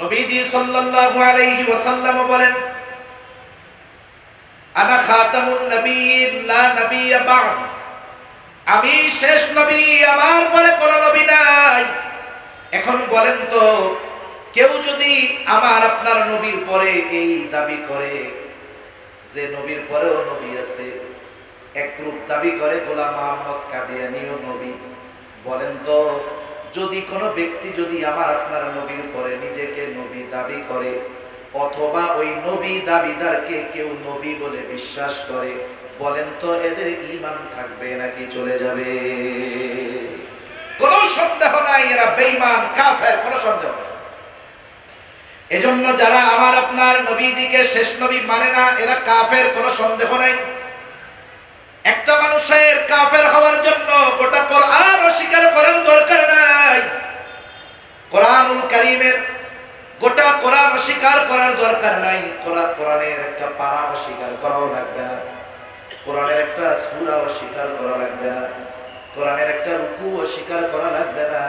নবীজি সাল্লাল্লাহু আলাইহি ওয়াসাল্লাম বলেন, আনা খাতামুন নবিয়্যিন লা নবিয়্যা বা'দ, আমি শেষ নবী, আমার পরে কোন নবী নাই। এখন বলেন তো, কেউ যদি আমার আপনার নবীর পরে এই দাবি করে যে নবীর পরেও নবী আছে, এক গ্রুপ দাবি করে গোলাম মোহাম্মদ কাদিয়ানীও নবী, বলেন তো যদি কোনো ব্যক্তি যদি আমার আপনার নবীর পরে নিজেকে নবী দাবি করে, অথবা ওই নবী দাবিদারকে কেউ নবী বলে বিশ্বাস করে, বলেন তো এদের ঈমান থাকবে নাকি চলে যাবে? কোনো সন্দেহ নাই এরা বেঈমান কাফের, কোনো সন্দেহ নাই। এজন্য যারা আমার আপনার নবীজিকে শেষ নবী মানে না, এরা কাফের, কোনো সন্দেহ নাই। একটা মানুষের কাফের হওয়ার জন্য গোটা কোরআন অস্বীকার করার দরকার নাই। কোরআনুল কারীমের গোটা কোরআন অস্বীকার করার দরকার নাই। কোরআনের একটা পারা অস্বীকার করাও লাগবে না, কোরআনের একটা সূরা অস্বীকার করা লাগবে না, কোরআনের একটা রুকু অস্বীকার করা লাগবে না,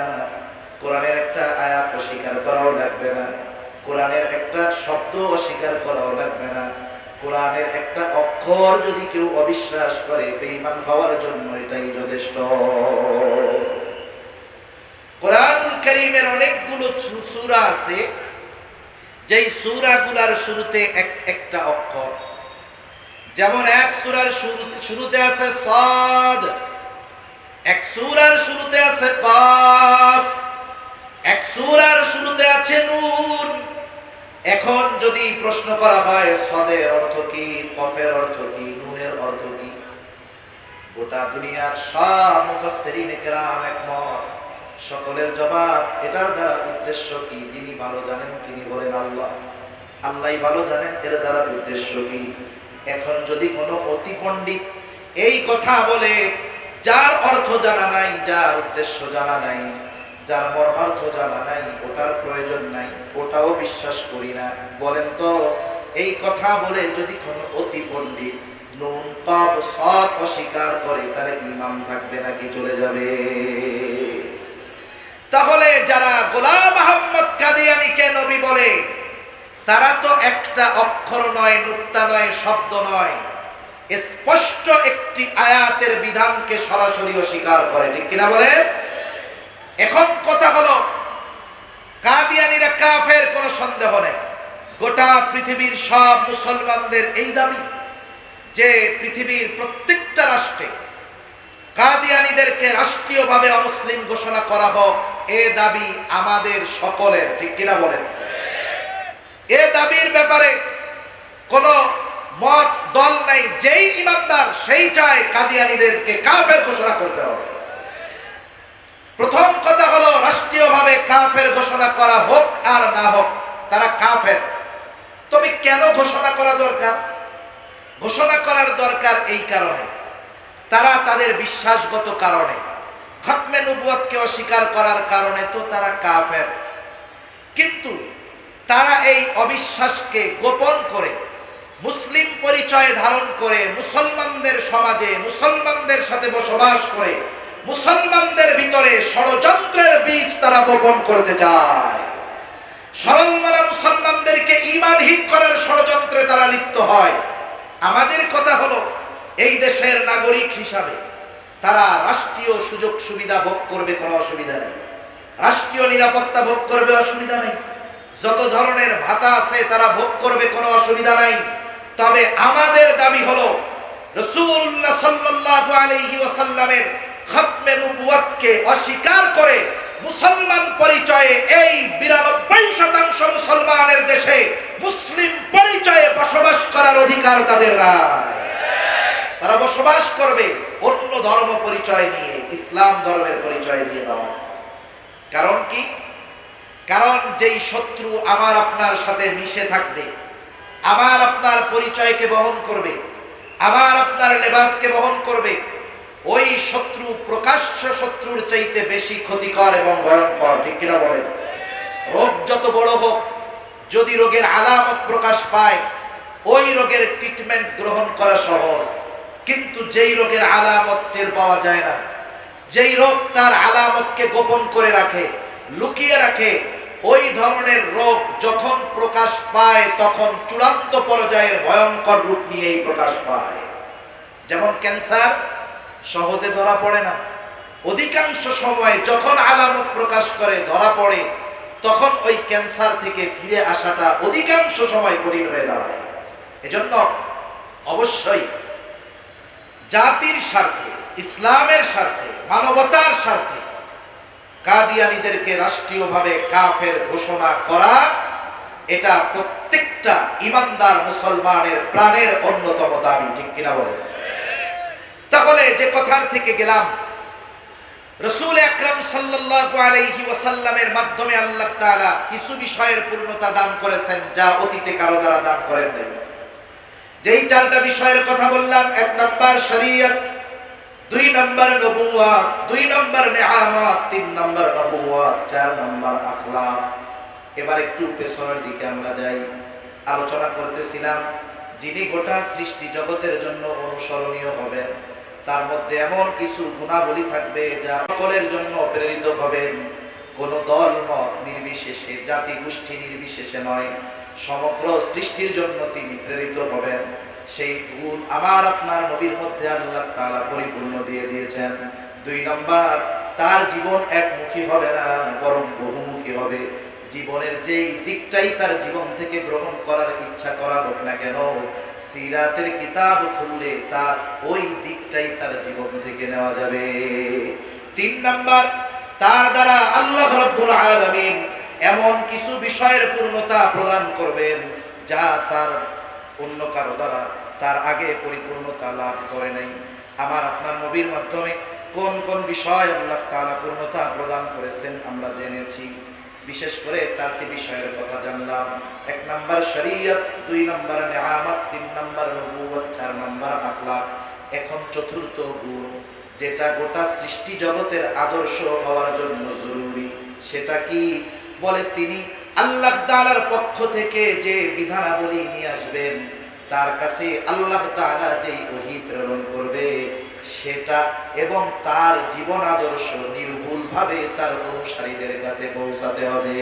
কোরআনের একটা আয়াত অস্বীকার করাও লাগবে না, কোরআনের একটা শব্দ অস্বীকার করাও লাগবে না। কোরআনের একটা অক্ষর যদি কেউ অবিশ্বাস করে, বেঈমান হওয়ার জন্য এটাই যথেষ্ট। কোরআনুল কারীমের অনেকগুলো সূরা আছে, যেই সূরাগুলোর শুরুতে একটা অক্ষর। যেমন এক সূরার শুরুতে আছে সাদ, এক সূরার শুরুতে আছে কাফ, এক সূরার শুরুতে আছে নুন। এখন যদি প্রশ্ন করা হয় সাদের অর্থ কি, কফের অর্থ কি, নুনের অর্থ কি, গোটা দুনিয়ার সব মুফাসসিরিনে কেরাম একমত, সকলের জবাব এটার দ্বারা উদ্দেশ্য কি যিনি ভালো জানেন তিনি বলেন আল্লাহ, আল্লাহই ভালো জানেন এর দ্বারা উদ্দেশ্য কি। এখন যদি কোনো অতি পণ্ডিত এই কথা বলে, যার অর্থ জানা নাই, যার উদ্দেশ্য জানা নাই, যার মর্মার্থ জানা নাই, ওটার প্রয়োজন নাই, ওটাও বিশ্বাস করি না, বলেন তো এই কথা বলে যদি কোনো অতি পণ্ডিত নুন কফ সাদ অস্বীকার করে, তার ঈমান থাকবে নাকি চলে যাবে? তাহলে যারা গোলাম মোহাম্মদ কাদিয়ানীকে নবী বলে, তারা তো একটা অক্ষর নয়, নুক্তা নয়, শব্দ নয়, স্পষ্ট একটি আয়াতের বিধানকে সরাসরি অস্বীকার করে, ঠিক কিনা বলে? এখন কথা হলো, কাদিয়ানীরা কাফের, কোনো সন্দেহ নেই। গোটা পৃথিবীর সব মুসলমানদের এই দাবি যে পৃথিবীর প্রত্যেকটা রাষ্ট্রে কাদিয়ানীদেরকে রাষ্ট্রীয়ভাবে অমুসলিম ঘোষণা করা হোক, এ দাবি আমাদের সকলের, ঠিক কিনা বলেন? এ দাবির ব্যাপারে কোনো মত দল নাই, যেই ইমানদার সেই চায় কাদিয়ানীদেরকে কাফের ঘোষণা করতে হবে। প্রথম কথা হলো, রাষ্ট্রীয়ভাবে কাফের ঘোষণা করা হোক আর না হোক, তারা কাফের। তবে কেন ঘোষণা করা দরকার? ঘোষণা করার দরকার এই কারণে, তারা তাদের বিশ্বাসগত কারণে, খতমে নবুয়তকে অস্বীকার করার কারণে তো তারা কাফের। কিন্তু তারা এই অবিশ্বাসকে গোপন করে, মুসলিম পরিচয় ধারণ করে, মুসলমানদের সমাজে মুসলমানদের সাথে বসবাস করে, মুসলমানদের ভিতরে ষড়যন্ত্রের বীজ তারা বপন করতে চায়। সরল মানা মুসলমানদেরকে ঈমানহীন করার ষড়যন্ত্রে তারা লিপ্ত হয়। আমাদের কথা হলো, এই দেশের নাগরিক হিসাবে তারা রাষ্ট্রীয় সুযোগ সুবিধা ভোগ করবে, কোনো অসুবিধা নেই, রাষ্ট্রীয় নিরাপত্তা ভোগ করবে, অসুবিধা নেই, যত ধরনের ভাতা আছে তারা ভোগ করবে, কোনো অসুবিধা নাই। তবে আমাদের দাবি হলো, রাসূলুল্লাহ সাল্লাল্লাহু আলাইহি ওয়াসাল্লামের খতমে নবুয়তকে অস্বীকার করে মুসলমান পরিচয়ে এই 92% মুসলমানের দেশে মুসলিম পরিচয়ে বসবাস করার অধিকার তাদের নাই। তারা বসবাস করবে অন্য ধর্ম পরিচয় নিয়ে, ইসলাম ধর্মের পরিচয় নিয়ে নয়। কারণ কি? কারণ যেই শত্রু আমার আপনার সাথে মিশে থাকবে, আমার আপনার পরিচয়কে বহন করবে, আমার আপনার লেবাসকে বহন করবে, ওই শত্রু প্রকাশ্য শত্রুর চাইতে বেশি ক্ষতিকর এবং ভয়ঙ্কর, ঠিক কিনা বলেন? রোগ যত বড় হোক, যদি রোগের আলামত প্রকাশ পায়, ওই রোগের ট্রিটমেন্ট গ্রহণ করা সহজ। কিন্তু যেই রোগের আলামত টের পাওয়া যায় না, যেই রোগ তার আলামতকে গোপন করে রাখে, লুকিয়ে রাখে, ওই ধরনের রোগ যখন প্রকাশ পায় তখন চূড়ান্ত পর্যায়ের ভয়ঙ্কর রূপ নিয়েই প্রকাশ পায়। যেমন ক্যান্সার সহজে ধরা পড়ে না, অধিকাংশ সময় যখন আলামত প্রকাশ করে ধরা পড়ে তখন ওই ক্যান্সার থেকে ফিরে আসাটা অধিকাংশ সময় কঠিন হয়ে দাঁড়ায়। এজন্য অবশ্যই জাতির স্বার্থে, ইসলামের স্বার্থে, মানবতার স্বার্থে কাদিয়ানীদেরকে রাষ্ট্রীয়ভাবে কাফের ঘোষণা করা এটা প্রত্যেকটা ইমানদার মুসলমানের প্রাণের অন্যতম দাবি, ঠিক কিনা বলেন? তাহলে যে কথার থেকে গেলাম, রাসূল আকরাম সাল্লাল্লাহু আলাইহি ওয়াসাল্লামের মাধ্যমে আল্লাহ তাআলা কিছু বিষয়ের পূর্ণতা দান করেছেন যা অতীতে কারো দ্বারা দান করেন নাই। যেই চারটা বিষয়ের কথা বললাম, 1 নাম্বার শরীয়ত, 2 নাম্বার নবুয়ত, 2 নাম্বার নিয়ামত, 3 নাম্বার নবুয়ত, 4 নাম্বার আখলাক। এবার একটু পেছনের দিকে আমরা যাই। আলোচনা করতেছিলাম যিনি গোটা সৃষ্টি জগতের জন্য অনুসরণীয় হবেন তার মধ্যে এমন কিছু গুণাবলী থাকবে যা সকলের জন্য প্রেরিত হবেন, কোন দল মত নির্বিশেষে, জাতি গোষ্ঠী নির্বিশেষে নয়, সমগ্র সৃষ্টির জন্য তিনি প্রেরিত হবেন। সেই গুণ আমার আপনার নবীর মধ্যে আল্লাহ তাআলা পরিপূর্ণ দিয়ে দিয়েছেন। 2 নাম্বার, তার জীবন একমুখী হবে না বরং বহুমুখী হবে। জীবনের যেই দিকটাই তার জীবন থেকে গ্রহণ করার ইচ্ছা করা হোক না কেন, সিরাতের কিতাব খুললে তার ওই দিকটাই তার জীবন থেকে নেওয়া যাবে। 3 নাম্বার, তার দ্বারা আল্লাহ রাব্বুল আলামিন এমন কিছু বিষয়ের পূর্ণতা প্রদান করবেন যা তার অন্য কারো দ্বারা তার আগে পরিপূর্ণতা লাভ করে নাই। আমার আপনার নবীর মাধ্যমে কোন কোন বিষয় আল্লাহ তাআলা পূর্ণতা প্রদান করেছেন আমরা জেনেছি। বিশেষ করে 4টি বিষয়ের কথা জানলাম। 1 নাম্বার শরীয়ত, 2 নাম্বার নিয়ামত, 3 নাম্বার নবুয়ত, 4 নাম্বার আখলাক। এখন 4র্থ গুণ, যেটা গোটা সৃষ্টি জগতের আদর্শ হওয়ার জন্য জরুরি, সেটা কি? বলে তিনি আল্লাহ তাআলার পক্ষ থেকে যে বিধানাবলী নিয়ে আসবেন, তার কাছে আল্লাহ তাআলা যেই ওহী প্রেরণ করবে সেটা এবং তার জীবন আদর্শ নির্ভুলভাবে তার অনুসারীদের কাছে পৌঁছাতে হবে।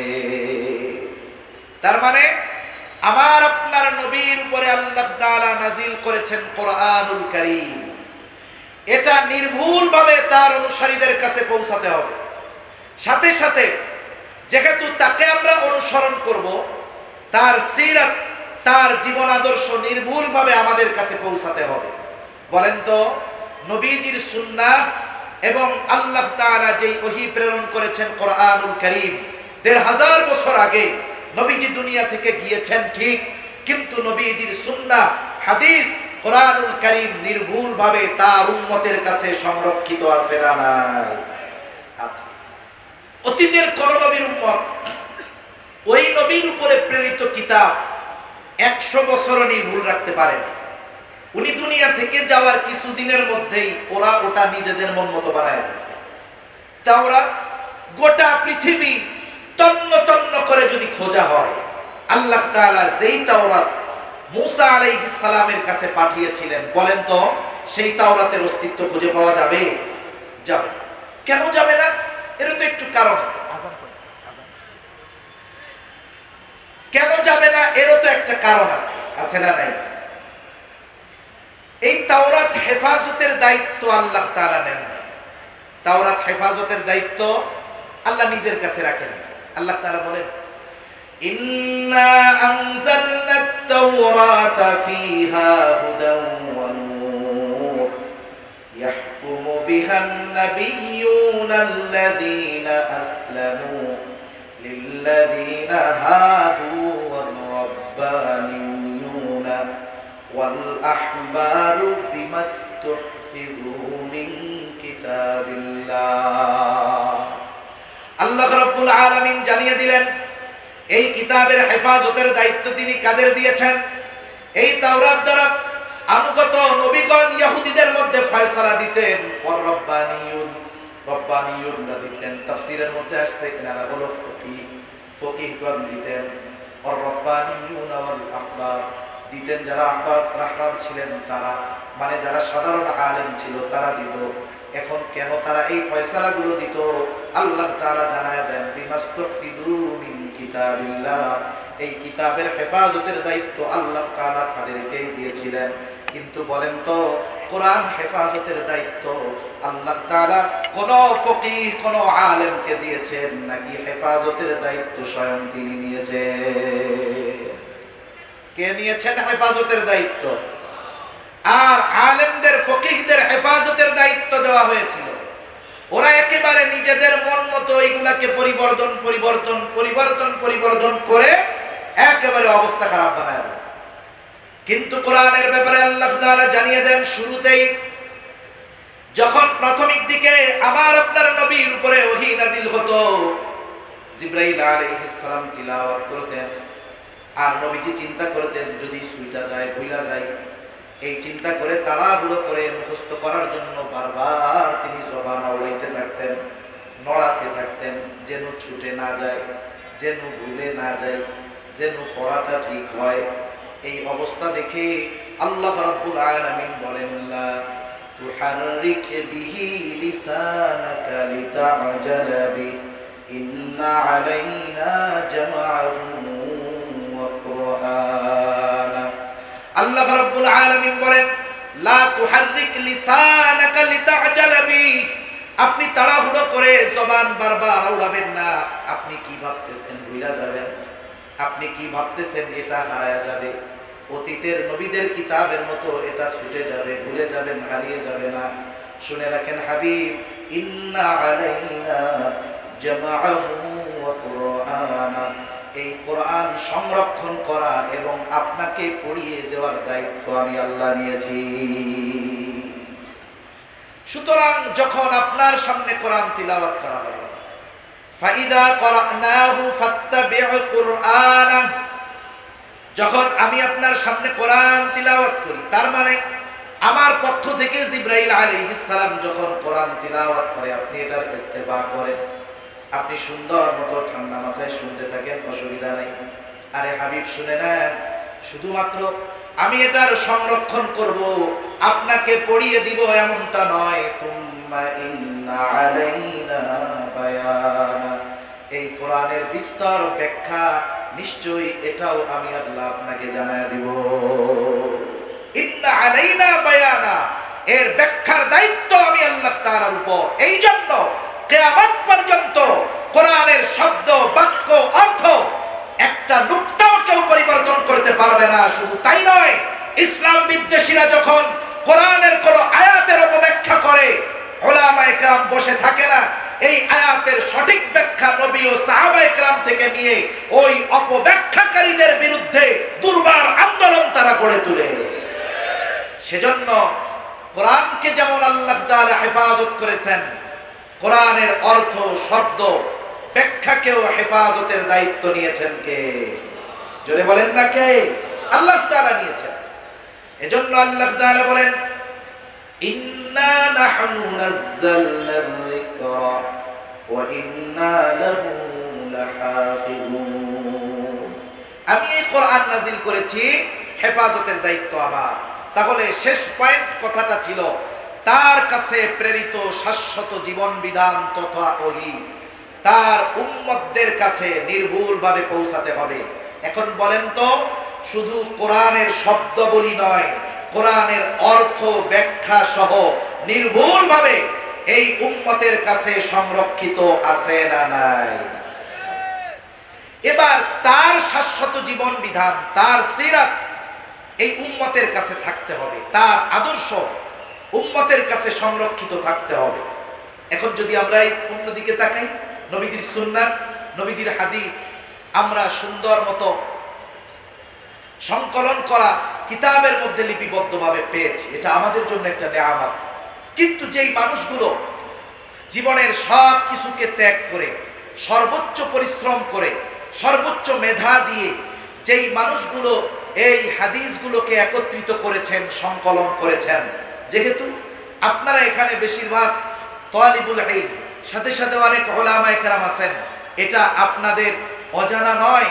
তার মানে আমার আপনার নবীর উপরে আল্লাহ তাআলা নাজিল করেছেন কোরআনুল কারীম, এটা নির্ভুলভাবে তার অনুসারীদের কাছে পৌঁছাতে হবে। সাথে সাথে যেহেতু তাকে আমরা অনুসরণ করব, তার সিরাত, তার জীবন আদর্শ নির্ভুলভাবে আমাদের কাছে পৌঁছাতে হবে। বলেন তো, নবীজির সুন্নাহ এবং আল্লাহ তাআলা যেই ওহী প্রেরণ করেছেন কোরআনুল কারীম, ১৫০০ বছর আগে নবীজি দুনিয়া থেকে গিয়েছেন ঠিক, কিন্তু নবীজির সুন্নাহ, হাদিস, কোরআনুল কারীম নির্ভুলভাবে তার উম্মতের কাছে সংরক্ষিত আছে না নাই? আছে। অতীতের কোন নবীর উম্মত ওই নবীর উপরে প্রেরিত কিতাব 100 বছরও নির্ভুল রাখতে পারেনি। উনি দুনিয়া থেকে যাওয়ার কিছুদিনের মধ্যেই ওরা ওটা নিজেদের মন মতো বানায় ফেলছে। তাওরাত গোটা পৃথিবী তন্ন তন্ন করে যদি খোঁজা হয়, আল্লাহ তাআলা যেই তাওরাত মূসা আলাইহিস সালামের কাছে পাঠিয়েছিলেন, বলেন তো সেই তাওরাতের অস্তিত্ব খুঁজে পাওয়া যাবে? যাবে না। কেন যাবে না? এর তো একটু কারণ আছে। কেন যাবে না? এরও তো একটা কারণ আছে, আছে না নাই? এই তাওরাত হেফাজতের দায়িত্ব আল্লাহ তাআলা নেন না। তাওরাত হেফাজতের দায়িত্ব আল্লাহ নিজের কাছে রাখেন না। আল্লাহ তাআলা বলেন, ইন্না আনজালনাত তাওরাতা ফিহা হুদান ওয়া নূর ইয়াহকুমু বিহান নাবিয়্যুনাল্লাযীনা আসলামু লিল্লাযীনা হাদু ওয়ার রাব্বানিয়্যুনা والأحبار بما استحفظوا من كتاب الله। আল্লাহ রাব্বুল আলামিন জানিয়ে দিলেন এই কিতাবের হেফাজতের দায়িত্ব তিনি কাদের দিয়েছেন? এই তাওরাত দ্বারা অনুগত নবীগণ ইহুদিদের মধ্যে ফয়সালা দিতেন, ওয়ার রব্বানিয়ুনরা দিতেন। তাফসীরের মধ্যে আসছে এনারা হলো ফকিহগণ দিতেন। ওয়ার রব্বানিয়ুন ওয়াল আহবার দিতেন যারা আহবার রাহরাব ছিলেন তারা, মানে যারা সাধারণ আলেম ছিল তারা দিত। এখন কেন তারা এই ফয়সালাগুলো দিত? আল্লাহ তাআলা জানায় দেন, বিমাস্তুহফিযু মিন কিতাবিল্লাহ, এই কিতাবের হেফাজতের দায়িত্ব আল্লাহ তাআলা তাদেরকেই দিয়েছিলেন। কিন্তু বলেন তো, কোরআন হেফাজতের দায়িত্ব আল্লাহ তাআলা কোন ফকিহ কোন আলেমকে দিয়েছেন, নাকি হেফাজতের দায়িত্ব স্বয়ং তিনি নিয়েছেন? কে নিয়েছেন হেফাজতের দায়িত্ব? আর আলেমদের ফকিহদের হেফাজতের দায়িত্ব দেওয়া হয়েছিল। ওরা একেবারে নিজেদের মন মতো এইগুলাকে পরিবর্তন করে একেবারে অবস্থা খারাপ বানায় দিয়েছে। কিন্তু কোরআনের ব্যাপারে আল্লাহ তাআলা জানিয়ে দেন শুরুতেই, যখন প্রাথমিক দিকে আমার আপনার নবীর উপরে ওহী নাজিল হতো, জিবরাইল আলাইহিস সালাম তিলাওয়াত করতেন, আর নবীজি চিন্তা করতেন যদি সুইটা যায়, ভুলা যায়, এই চিন্তা করে তাড়াহুড়ো করে মুখস্থ করার জন্য বারবার তিনি জবান আওড়াইতে থাকতেন, নড়াতে থাকতেন, যেন ছুটে না যায়, যেন ভুলে না যায়, যেন পড়াটা ঠিক হয়। এই অবস্থা দেখে আল্লাহ রাব্বুল আলামিন বলেন, লা তুহাররিক বিহি লিসানাকা লিতা'জালা বিহি ইন্না আলাইনা জামাআহু ওয়া কুরআনা। আল্লাহ রাব্বুল আলামিন বলেন, লা তুহাররিক লিসানাকা লিতা'জালা বিহি, আপনি তাড়াহুড়ো করে জবান বারবার আওড়াবেন না। আপনি কি ভাবতেছেন ভুলে যাবেন? আপনি কি ভাবতেছেন এটা হারায়া যাবে? অতীতের নবীদের কিতাবের মতো এটা ছুটে যাবে, ভুলে যাবেন, হারিয়ে যাবে না। শুনে রাখেন হাবিব, ইন্না আলাইনা জামাআহু ওয়া কুরআনা, এই কোরআন সংরক্ষণ করা এবং আপনাকে পড়িয়ে দেওয়ার দায়িত্ব আমি আল্লাহ নিয়েছি। সুতরাং যখন আপনার সামনে কোরআন তিলাওয়াত করা হয়, ফাইদা করানাহু ফাত্তাবিউ কুরআনা, যখন আমি আপনার সামনে কোরআন তিলাওয়াত করি, তার মানে আমার পক্ষ থেকে জিবরাইল আলাইহিস সালাম যখন কোরআন তিলাওয়াত করে, আপনি এটার ইত্তেবা করেন, আপনি সুন্দর মতো ঠান্ডা মাথায় শুনতে থাকেন, অসুবিধা নাই। আরে হাবিব শুনে নেন, শুধুমাত্র আমি এটার সংরক্ষণ করব, আপনাকে পড়িয়ে দিব এমনটা নয়। সুম্মা ইন্না আলাইনা বায়ানা, এই কোরআনের বিস্তর ব্যাখ্যা নিশ্চয়ই এটাও আমি আল্লাহ আপনাকে জানায় দিব। ইন্না আলাইনা বায়ানা, এর ব্যাখ্যার দায়িত্ব আমি আল্লাহ তাআলার উপর। এই জন্য কিয়ামত পর্যন্ত কোরআনের শব্দ, বাক্য, অর্থ একটা নুক্তাও কেউ পরিবর্তন করতে পারবে না। শুধু তাই নয়, ইসলাম বিদ্বেষীরা যখন কোরআনের কোন আয়াতের অপব্যাখ্যা করে, উলামায়ে কেরাম বসে থাকে না, এই আয়াতের সঠিক ব্যাখ্যা নবী ও সাহাবায়ে কেরাম থেকে নিয়ে ওই অপব্যাখ্যাকারীদের বিরুদ্ধে দুর্বার আন্দোলন তারা গড়ে তোলে। সেজন্য কোরআনকে যেমন আল্লাহ তাআলা হেফাজত করেছেন, কোরআনের অর্থ, শব্দ, ব্যাখ্যাকেও হেফাজতের দায়িত্ব নিয়েছেন কে? জোরে বলেন না কে? আল্লাহ তাআলা নিয়েছেন। এজন্য আল্লাহ তাআলা বলেন, ইন্না নাহনু নাযালনা যিকরা ওয়া ইন্না লাহু লাহাফিজুন, আমি এই কোরআন নাজিল করেছি, হেফাজতের দায়িত্ব আমার। তাহলে শেষ পয়েন্ট কথাটা ছিল, তার কাছে প্রেরিত শাশ্বত জীবন বিধান তথা ওহী তার উম্মতদের কাছে নির্ভুলভাবে পৌঁছাতে হবে। এখন বলেন তো, শুধু কোরআনের শব্দবলী নয়, কোরআনের অর্থ ব্যাখ্যা সহ নির্ভুলভাবে এই উম্মতের কাছে সংরক্ষিত আছে না নাই? এবার তার শাশ্বত জীবন বিধান, তার সিরাত এই উম্মতের কাছে থাকতে হবে, তার আদর্শ উম্মতের কাছে সংরক্ষিত থাকতে হবে। এখন যদি আমরা এই অন্যদিকে তাকাই, নবীজির সুন্নাত, নবীজির হাদিস আমরা সুন্দর মতো সংকলন করা কিতাবের মধ্যে লিপিবদ্ধভাবে পেয়েছি, এটা আমাদের জন্য একটা নেয়ামত। কিন্তু যেই মানুষগুলো জীবনের সব কিছুকে ত্যাগ করে, সর্বোচ্চ পরিশ্রম করে, সর্বোচ্চ মেধা দিয়ে যেই মানুষগুলো এই হাদিসগুলোকে একত্রিত করেছেন, সংকলন করেছেন, যেহেতু আপনারা এখানে বেশিরভাগ তালিবুল ইলম, সাথে সাথে অনেক উলামায়ে কেরাম আছেন, এটা আপনাদের অজানা নয়।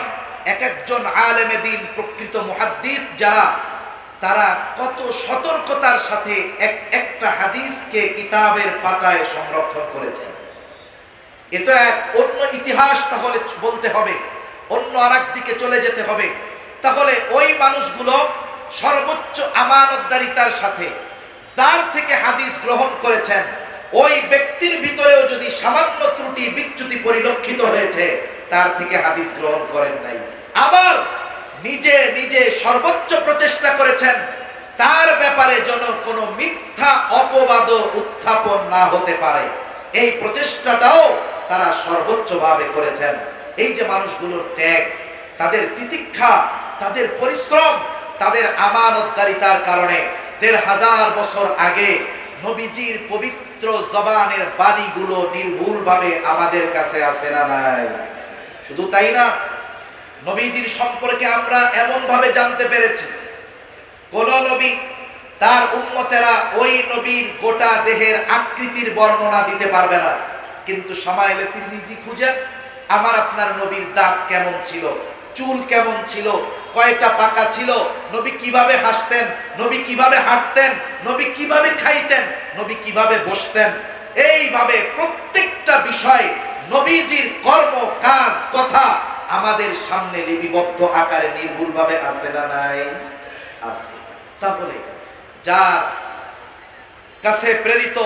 এক একজন আলেমে দ্বীন, প্রকৃত মুহাদ্দিস যারা, তারা কত সতর্কতার সাথে একটা হাদিসকে কিতাবের পাতায় সংরক্ষণ করেছেন। এটা এক অন্য ইতিহাস তাহলে বলতে হবে, অন্য আরেক দিকে চলে যেতে হবে। তাহলে ওই মানুষগুলো সর্বোচ্চ আমানতদারিতার সাথে যার থেকে হাদিস গ্রহণ করেছেন, ওই ব্যক্তির ভিতরেও যদি সামান্য ত্রুটি বিচ্যুতি পরিলক্ষিত হয়েছে, তার থেকে হাদিস গ্রহণ করেন নাই। আবার নিজে নিজে সর্বোচ্চ প্রচেষ্টা করেছেন তার ব্যাপারে যেন কোনো মিথ্যা অপবাদ উত্থাপন না হতে পারে, এই প্রচেষ্টাটাও তারা সর্বোচ্চভাবে করেছেন। এই যে মানুষগুলোর ত্যাগ, তাদের তিতিক্ষা, তাদের পরিশ্রম, তাদের আমানতদারিতার কারণে ১৫০০ বছর আগে নবীজির পবিত্র জবানের বাণীগুলো নির্ভুলভাবে আমাদের কাছে আছে না নাই? শুধু তাই না, নবীজির সম্পর্কে আমরা এমন ভাবে জানতে পেরেছি, কোন নবী তার উম্মতেরা ওই নবীর গোটা দেহের আকৃতির বর্ণনা দিতে পারবে না, কিন্তু শামাইলে তিরমিজি খুঁজেন, আমার আপনার নবীর দাঁত কেমন ছিল, চুল কেমন ছিল, কয়টা পাকা ছিল, নবী কিভাবে হাসতেন, নবী কিভাবে হাঁটতেন, নবী কিভাবে খাইতেন, নবী কিভাবে বসতেন, এইভাবে প্রত্যেকটা বিষয় নবীজির কর্ম কাজ কথা আমাদের সামনে লিপিবদ্ধ আকারে নির্ভুলভাবে আছে না নাই? আছে। তাহলে যার কাছে প্রেরিত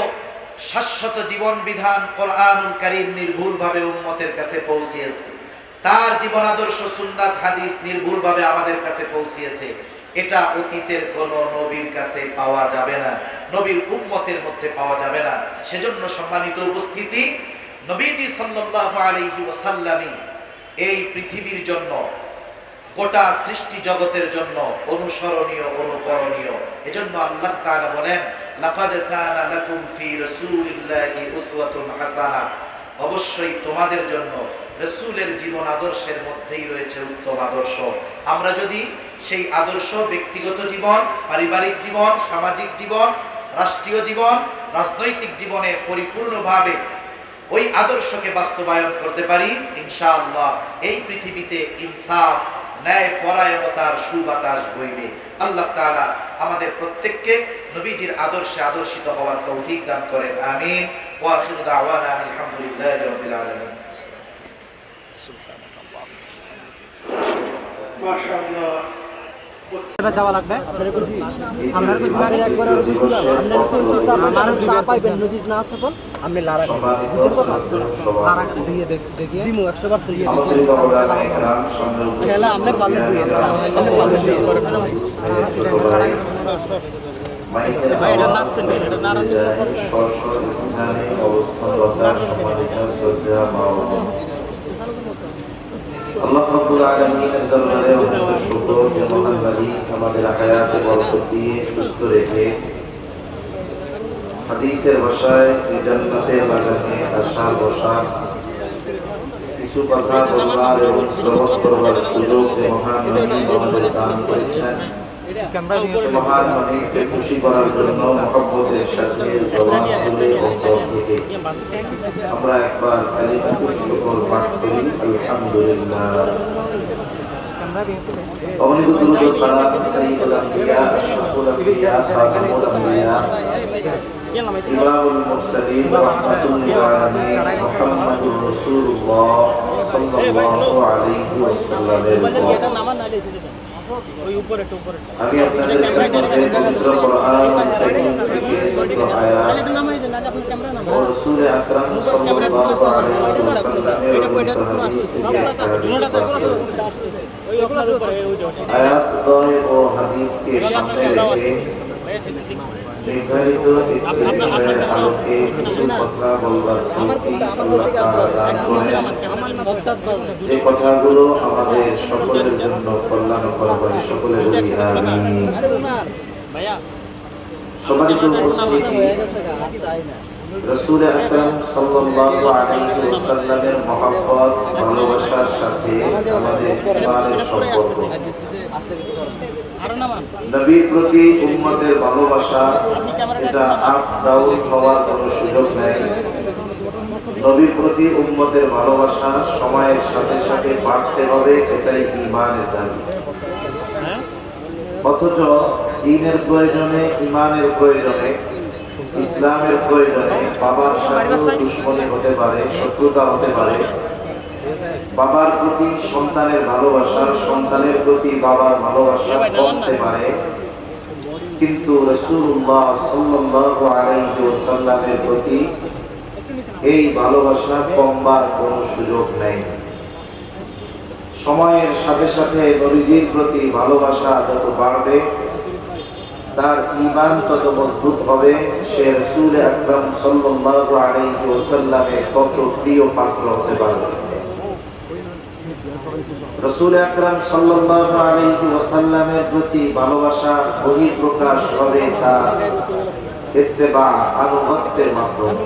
শাশ্বত জীবন বিধান কোরআনুল কারীম নির্ভুলভাবে উম্মতের কাছে পৌঁছিয়েছে, তার জীবন আদর্শ সুন্নাত হাদিস নির্ভুলভাবে আমাদের কাছে পৌঁছিয়েছে, এটা অতীতের কোন নবীর কাছে পাওয়া যাবে না, নবীর উম্মতের মধ্যে পাওয়া যাবে না। সেজন্য সম্মানিত উপস্থিতি, নবীজি সাল্লাল্লাহু আলাইহি ওয়াসাল্লামই এই পৃথিবীর জন্য, গোটা সৃষ্টি জগতের জন্য অনুসরণীয়, অনুকরণীয়। এজন্য আল্লাহ তাআলা বলেন, লাকাদ কানা লাকুম ফি রাসূলিল্লাহি উসওয়াতুন হাসানাহ, অবশ্যই তোমাদের জন্য রাসূলের জীবন আদর্শের মধ্যেই রয়েছে উত্তম আদর্শ। আমরা যদি সেই আদর্শ ব্যক্তিগত জীবন, পারিবারিক জীবন, সামাজিক জীবন, রাষ্ট্রীয় জীবন, রাজনৈতিক জীবনে পরিপূর্ণভাবে ওই আদর্শকে বাস্তবায়ন করতে পারি, ইনশাআল্লাহ এই পৃথিবীতে ইনসাফ, ন্যায় পরায়ণতার সুবাতাস বইবে। আল্লাহ তাআলা আমাদের প্রত্যেককে নবীজির আদর্শে আদর্শিত হওয়ার তৌফিক দান করেন, আমিন। ওয়া আখিরু দাওয়ানা আলহামদুলিল্লাহি রাব্বিল আলামিন। মাশাআল্লাহ। যাওয়া লাগবে আমরা কিছু বাড়ি একবার বলছিলাম আমরা চা পাইবেন নদী না আছে কোন আমরা লারা লারা দিয়ে দেখিয়ে দিমু 100% দিয়ে দেখিয়ে আমরা পারলে দিয়ে আমরা পারলে দিয়ে এটা লাগছে এটা নারায়ণ আল্লাহ রাব্বুল আলামিনের দরবারে অনেক শুকর যে মহান মালিক আমাদের হায়াতে বরকত দিয়ে সুস্থ রেখে হাদিসের ভাষায় জান্নাতে বাগানে আসা বসা কিছু কথা বলবার এবং শ্রবণ করবার সুযোগ যে মহান মালিক আমাদের দান করেছেন, মহান মালিককে খুশি করার জন্য মহব্বতের সাথে জবান খুলে অন্তর থেকে আমরা একবার কালিমাতুশ শুকর পাঠ করি, আলহামদুলিল্লাহ। অগণিত দুরূদ ও সালাত সাইয়্যিদুল আম্বিয়া আশরাফুল আম্বিয়া খাতামুল আম্বিয়া ইমামুল মুরসালিন রাহমাতুল লিল আলামিন মুহাম্মাদুর রাসূলুল্লাহ সাল্লাল্লাহু আলাইহি ওয়াসাল্লামের আমি আপনাদের সামনে পবিত্র কোরআন কারীম থেকে দুটো আয়াত ও রাসূল আকরাম সাল্লাল্লাহু আলাইহি ওয়াসাল্লামের হাদিস থেকে আয়াতদ্বয় ও হাদিসকে সামনে রেখে নির্ধারিত একটি বিষয়ের আলোকে কিছু কথা বলবার তৌফিক আল্লাহ তাআলা দান করেন, যে কথাগুলো আমাদের সকলের জন্য কল্যাণকর হয়, সকলে বলি আমিন। সম্মানিত উপস্থিতি, রাসূল আকরাম সাল্লাল্লাহু আলাইহি ওয়াসাল্লামের মহব্বত, ভালোবাসার সাথে আমাদের ঈমানের সম্পর্ক। নবীর প্রতি উম্মতের ভালোবাসা, এটা আপ ডাউন হওয়ার কোনো সুযোগ নেই। নবীর প্রতি উম্মতের ভালোবাসা সময়ের সাথে সাথে বাড়তে হবে, এটাই ঈমানের দাবি। অথচ দ্বীনের প্রয়োজনে, ইমানের প্রয়োজনে, ইসলামের প্রয়োজনে বাবার সাথে দুশ্মনী হতে পারে, শত্রুতা হতে পারে। বাবার প্রতি সন্তানের ভালোবাসা, সন্তানের প্রতি বাবার ভালোবাসা কমতে পারে, কিন্তু রাসূলুল্লাহ সাল্লাল্লাহু আলাইহি ওয়াসাল্লামের প্রতি এই ভালোবাসা কমবার কোনো সুযোগ নেই। সময়ের সাথে সাথে নবীজির প্রতি ভালোবাসা যত বাড়বে, তার ঈমান তত মজবুত হবে, সে রাসূল আকরাম সাল্লাল্লাহু আলাইহি ওয়াসাল্লামের তত প্রিয় পাত্র হতে পারবে। রাসূল আকরাম সাল্লাল্লাহু আলাইহি ওয়াসাল্লামের প্রতি ভালোবাসা বহিঃপ্রকাশ হবে তার ইত্তেবা, আনুগত্যের মাধ্যমে।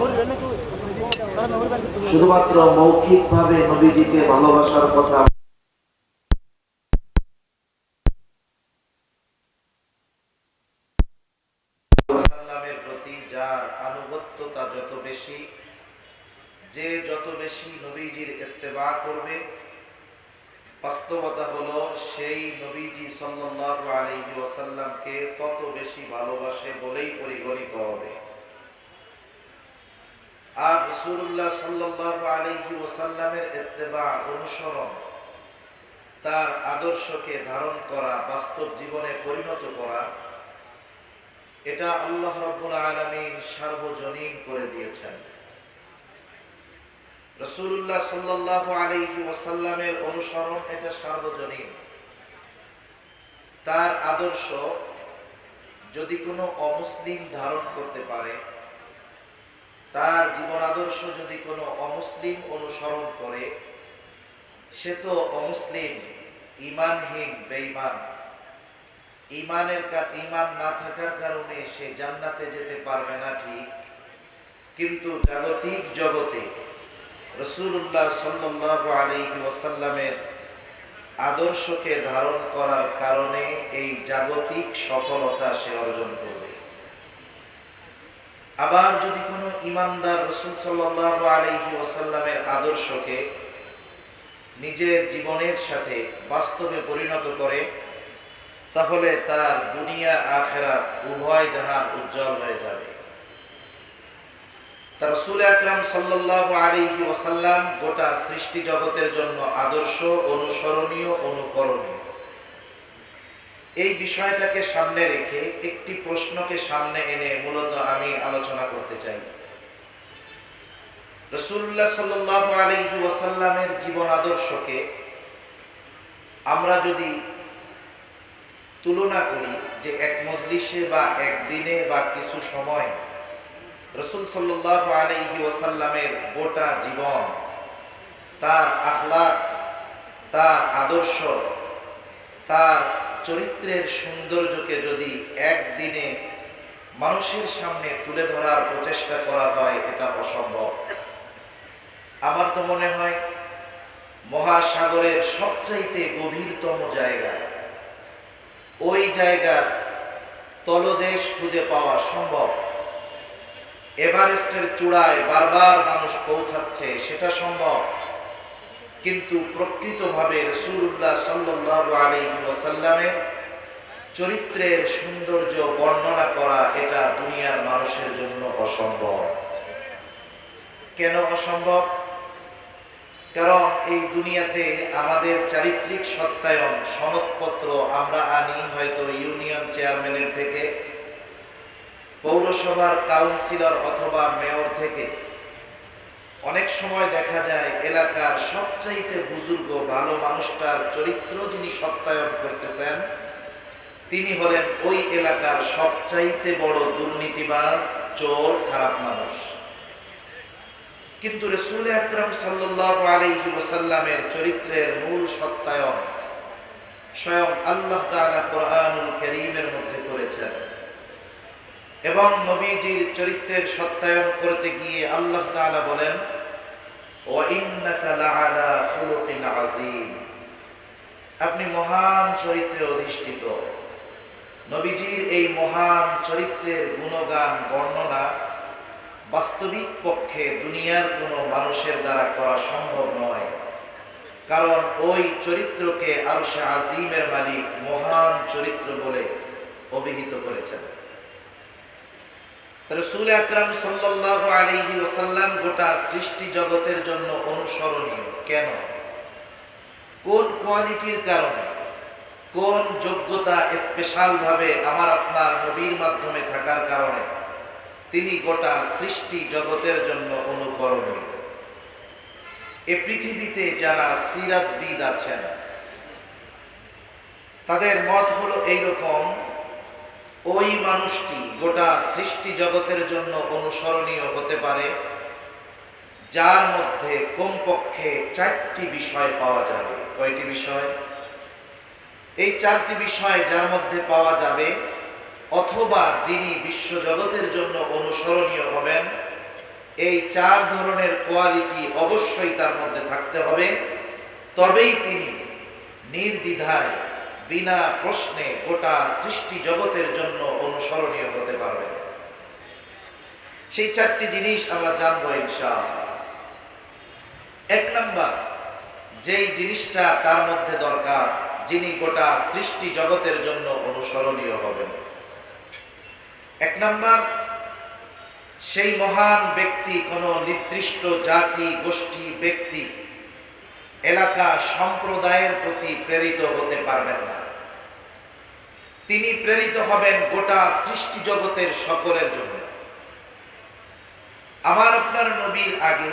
শুধুমাত্র মৌখিকভাবে নবীজিকে ভালোবাসার কথা সাল্লামের প্রতি যার আনুগত্যতা যত বেশি, যে যত বেশি নবীজির ইত্তেবা করবে, বাস্তবতা হলো সেই নবীজি সাল্লাল্লাহু আলাইহি ওয়াসাল্লামকে তত বেশি ভালোবাসে বলেই পরিগণিত হবে। আর রাসূলুল্লাহ সাল্লাল্লাহু আলাইহি ওয়াসাল্লামের ইত্তেবা, অনুসরণ, তার আদর্শকে ধারণ করা, বাস্তব জীবনে পরিণত করা, এটা আল্লাহ রাব্বুল আলামিন সার্বজনীন করে দিয়েছেন। রাসূলুল্লাহ সাল্লাল্লাহু আলাইহি ওয়াসাল্লামের অনুসরণ এটা সার্বজনীন। তার আদর্শ যদি কোনো অমুসলিম ধারণ করতে পারে, তার জীবন আদর্শ যদি কোনো অমুসলিম অনুসরণ করে, সে তো অমুসলিম, ঈমানহীন, বেঈমান। ঈমান না থাকার কারণে সে জান্নাতে যেতে পারবে না ঠিক, কিন্তু জাগতিক জগতে রাসূলুল্লাহ সাল্লাল্লাহু আলাইহি ওয়াসাল্লামের আদর্শকে ধারণ করার কারণে এই জাগতিক সফলতা সে অর্জন করবে। আবার যদি কোনো ঈমানদার রাসূল সাল্লাল্লাহু আলাইহি ওয়াসাল্লামের আদর্শকে নিজের জীবনের সাথে বাস্তবে পরিণত করে, তাহলে তার দুনিয়া আখিরাত উভয় জাহান উজ্জ্বল হয়ে যাবে। তার রাসূল আকরাম সাল্লাল্লাহু আলাইহি ওয়াসাল্লাম গোটা সৃষ্টি জগতের জন্য আদর্শ, অনুসরণীয়, অনুকরণীয়। এই বিষয়টাকে সামনে রেখে একটি প্রশ্নকে সামনে এনে মূলত আমি আলোচনা করতে চাই। রাসূলুল্লাহ সাল্লাল্লাহু আলাইহি ওয়াসাল্লামের জীবন আদর্শকে আমরা যদি তুলনা করি যে এক মজলিসে বা একদিনে বা কিছু সময় রাসূল সাল্লাল্লাহু আলাইহি ওয়াসাল্লামের গোটা জীবন, তার আখলাক, তার আদর্শ, তার চরিত্রের সৌন্দর্যকে যদি একদিনে মানুষের সামনে তুলে ধরার প্রচেষ্টা করা হয়, এটা অসম্ভব। আমার তো মনে হয় মহাসাগরের সবচাইতে গভীরতম জায়গা, ওই জায়গার তলদেশ খুঁজে পাওয়া সম্ভব। এভারেস্টের চূড়ায় বারবার মানুষ পৌঁছাচ্ছে, সেটা সম্ভব। কিন্তু প্রকৃতভাবে রাসূলুল্লাহ সাল্লাল্লাহু আলাইহি ওয়াসাল্লামের চরিত্রের সৌন্দর্য বর্ণনা করা, এটা দুনিয়ার মানুষের জন্য অসম্ভব। কেন অসম্ভব? কারণ এই দুনিয়াতে আমাদের চারিত্রিক সত্যায়ন সনদপত্র আমরা আনি হয়তো ইউনিয়ন চেয়ারম্যানের থেকে, পৌরসভার কাউন্সিলর অথবা মেয়র থেকে। অনেক সময় দেখা যায় এলাকার সবচাইতে বুজুর্গ ভালো মানুষটার চরিত্র যিনি সত্যায়ন করতেছেন, তিনি হলেন ওই এলাকার সবচাইতে বড় দুর্নীতিবাজ, চোর, খারাপ মানুষ। কিন্তু রাসূল আকরাম সাল্লাল্লাহু আলাইহি ওয়াসাল্লামের চরিত্রের মূল সত্যায়ন স্বয়ং আল্লাহ তাআলা কোরআনুল কারীমের মধ্যে করেছেন। এবং নবীজির চরিত্রের সত্যায়ন করতে গিয়ে আল্লাহ তাআলা বলেন, ওয়া ইন্নাকা লাআলা খুলুকিন আযীম, আপনি মহান চরিত্রে অধিষ্ঠিত। নবীজির এই মহান চরিত্রের গুণগান বর্ণনা বাস্তবিক পক্ষে দুনিয়ার কোনো মানুষের দ্বারা করা সম্ভব নয়। কারণ ওই চরিত্রকে আরশে আজিমের মালিক মহান চরিত্র বলে অভিহিত করেছেন। রাসূল আকরাম সাল্লাল্লাহু আলাইহি ওয়াসাল্লাম গোটা সৃষ্টি জগতের জন্য অনুসরণীয়। কেন? কোন কোয়ালিটির কারণে, কোন যোগ্যতা স্পেশাল ভাবে আমার আপনার নবীর মাধ্যমে থাকার কারণে তিনি গোটা সৃষ্টি জগতের জন্য অনুকরণীয়। এ পৃথিবীতে যারা সিরাতবিদ আছেন তাদের মত হলো এইরকম, ওই মানুষটি গোটা সৃষ্টি জগতের জন্য অনুসরণীয় হতে পারে যার মধ্যে কমপক্ষে 4টি বিষয় পাওয়া যাবে। কয়টি বিষয়? এই 4টি বিষয় যার মধ্যে পাওয়া যাবে, অথবা যিনি বিশ্ব জগতের জন্য অনুসরণীয় হবেন, এই 4 ধরনের কোয়ালিটি অবশ্যই তার মধ্যে থাকতে হবে, তবেই তিনি নির্দ্বিধায় বিনা প্রশ্নে গোটা সৃষ্টি জগতের জন্য অনুসরণীয় হতে পারবেন। সেই 4টি জিনিস আমরা জানবো ইনশাআল্লাহ। 1 নাম্বার, যেই জিনিসটা তার মধ্যে দরকার, যিনি গোটা সৃষ্টি জগতের জন্য অনুসরণীয় হবেন। 1 নাম্বার, সেই মহান ব্যক্তি কোনো নির্দিষ্ট জাতি, গোষ্ঠী, ব্যক্তি, এলাকা, সম্প্রদায়ের প্রতি প্রেরিত হতে পারবেন না। তিনি প্রেরিত হবেন গোটা সৃষ্টি জগতের সকলের জন্য। আমার আপনার নবীর আগে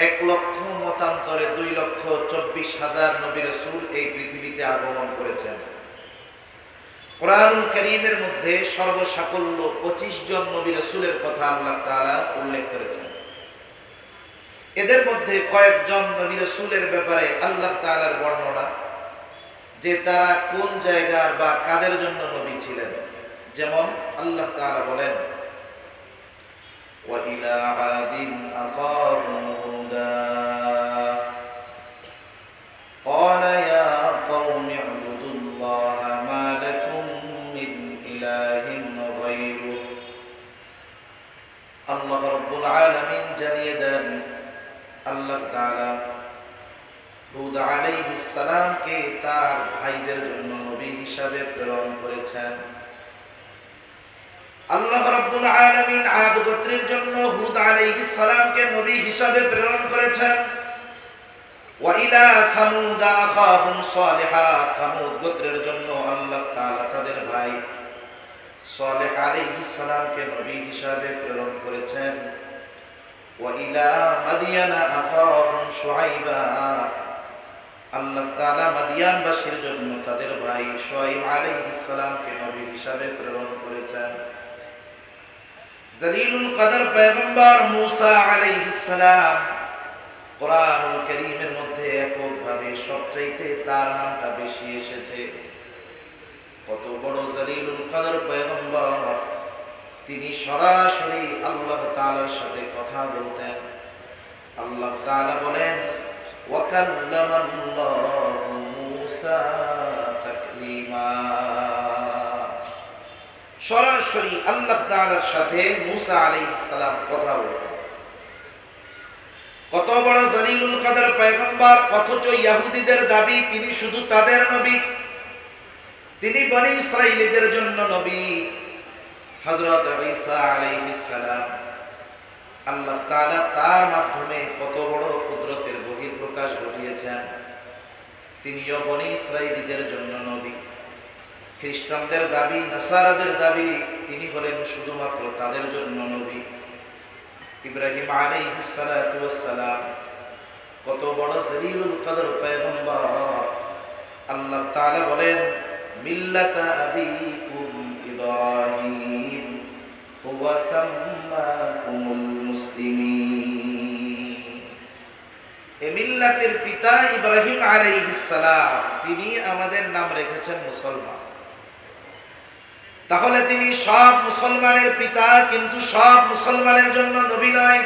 1 লক্ষ মতান্তরে 2,24,000 নবী রাসূল এই পৃথিবীতে আগমন করেছেন। কোরআনুল কারীমের মধ্যে সর্বসাকল্য 25 জন নবী রাসূলের কথা আল্লাহ তাআলা উল্লেখ করেছেন। এদের মধ্যে কয়েকজন নবী রাসূলের ব্যাপারে আল্লাহ তাআলার বর্ণনা, যে তারা কোন জায়গার বা কাদের জন্য নবী ছিলেন। যেমন আল্লাহ তাআলা বলেন, ওয়া ইলা আদিন আখাহুম হুদা ক্বালা ইয়া কওমি ইবুদুল্লাহা মা লাকুম মিন ইলাহিন গায়রুহু। আল্লাহ রাব্বুল আলামিন জানিয়ে দেন, আল্লাহ তাআলা হুদ আলাইহিস সালামকে তার ভাইদের জন্য নবী হিসাবে প্রেরণ করেছেন। আল্লাহ রাব্বুল আলামিন আদ গোত্রের জন্য হুদ আলাইহিস সালামকে নবী হিসাবে প্রেরণ করেছেন। ওয়া ইলা সামুদ আখাহুম সালিহা, সামুদ গোত্রের জন্য আল্লাহ তাআলা তাদের ভাই সালেহ আলাইহিস সালামকে নবী হিসাবে প্রেরণ করেছেন। ওয়া ইলা মাদিয়ানা আখাহুম শুআইবা, আল্লাহ তাআলা মাদিয়ানবাসীর জন্য তাদের ভাই শুআইব আলাইহিস সালামকে নবী হিসাবে প্রেরণ করেছেন। জলিলুল কদর পয়গম্বর মুসা আলাইহিস সালাম, কোরআনুল কারীমের মধ্যে এককভাবে সবচাইতে তার নামটা বেশি এসেছে। কত বড় জলিলুল কদর পয়গম্বর, তিনি সরাসরি আল্লাহ তাআলার সাথে কথা বলতেন। আল্লাহ তাআলা বলেন, ওয়া কাল্লামাল্লাহু মূসা তাকলিমা, সরাসরি আল্লাহ তাআলার সাথে মূসা আলাইহিস সালাম কথা বলতেন। কত বড় জলিলুল কদর পয়গম্বর, অথচ ইহুদিদের দাবি তিনি শুধু তাদের নবী, তিনি বনী ইসরাঈলীদের জন্য নবী। হযরত ঈসা আলাইহিস সালাম, আল্লাহ তাআলা তার মাধ্যমে কত বড় কুদরতের বহিঃপ্রকাশ ঘটিয়েছেন। তিনিও বনী ইসরাঈলীদের জন্য নবী। খ্রিস্টানদের দাবি, নাসারাদের দাবি তিনি হলেন শুধুমাত্র তাদের জন্য নবী। ইব্রাহিম আলাইহিস সালাতু ওয়াস সালাম, কত বড় জলিলুল কদর পয়গম্বর, আল্লাহ তাআলা বলেন, মিল্লাতা আবিকুম ইব্রাহিম হুয়া সাম্মাকুমুল মুসলিমিন। এই মিল্লাতের পিতা ইব্রাহিম আলাইহিস সালাম, তিনি আমাদের নাম রেখেছেন মুসলমান। তাহলে তিনি সব মুসলমানের পিতা, কিন্তু সব মুসলমানের জন্য নবী নয়।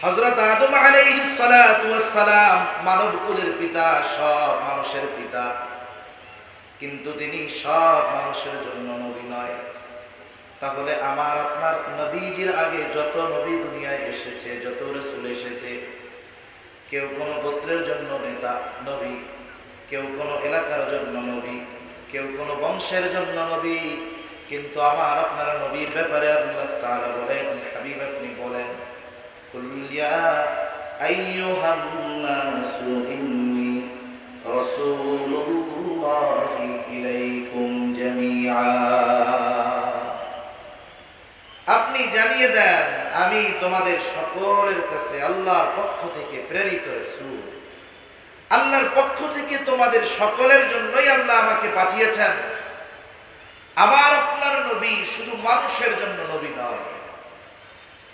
হযরত আদম আলাইহিস সালাতু ওয়াস সালাম মানব কুলের পিতা, সব মানুষের পিতা, কিন্তু তিনি সব মানুষের জন্য নবী নয়। তাহলে আমার আপনার নবীজির আগে যত নবী দুনিয়ায় এসেছে, যত রাসূল এসেছে, কেউ কোন গোত্রের জন্য নেতা নবী, কেউ কোন এলাকার জন্য নবী, কেউ কোন বংশের জন্য নবী, কিন্তু আমার আপনার নবীর ব্যাপারে আল্লাহ তাআলা বলেন, হাবিব আপনি বলেন, কুল ইয়া আইয়ুহান নাসু ইন্নী রাসূলুল্লাহি ইলাইকুম জামিআ। আপনি জানিয়ে দেন আমি তোমাদের সকলের কাছে আল্লাহর পক্ষ থেকে প্রেরিত রাসূল। আল্লাহর পক্ষ থেকে তোমাদের সকলের জন্যই আল্লাহ আমাকে পাঠিয়েছেন। আমার আপনার নবী শুধু মানুষের জন্য নবী নয়।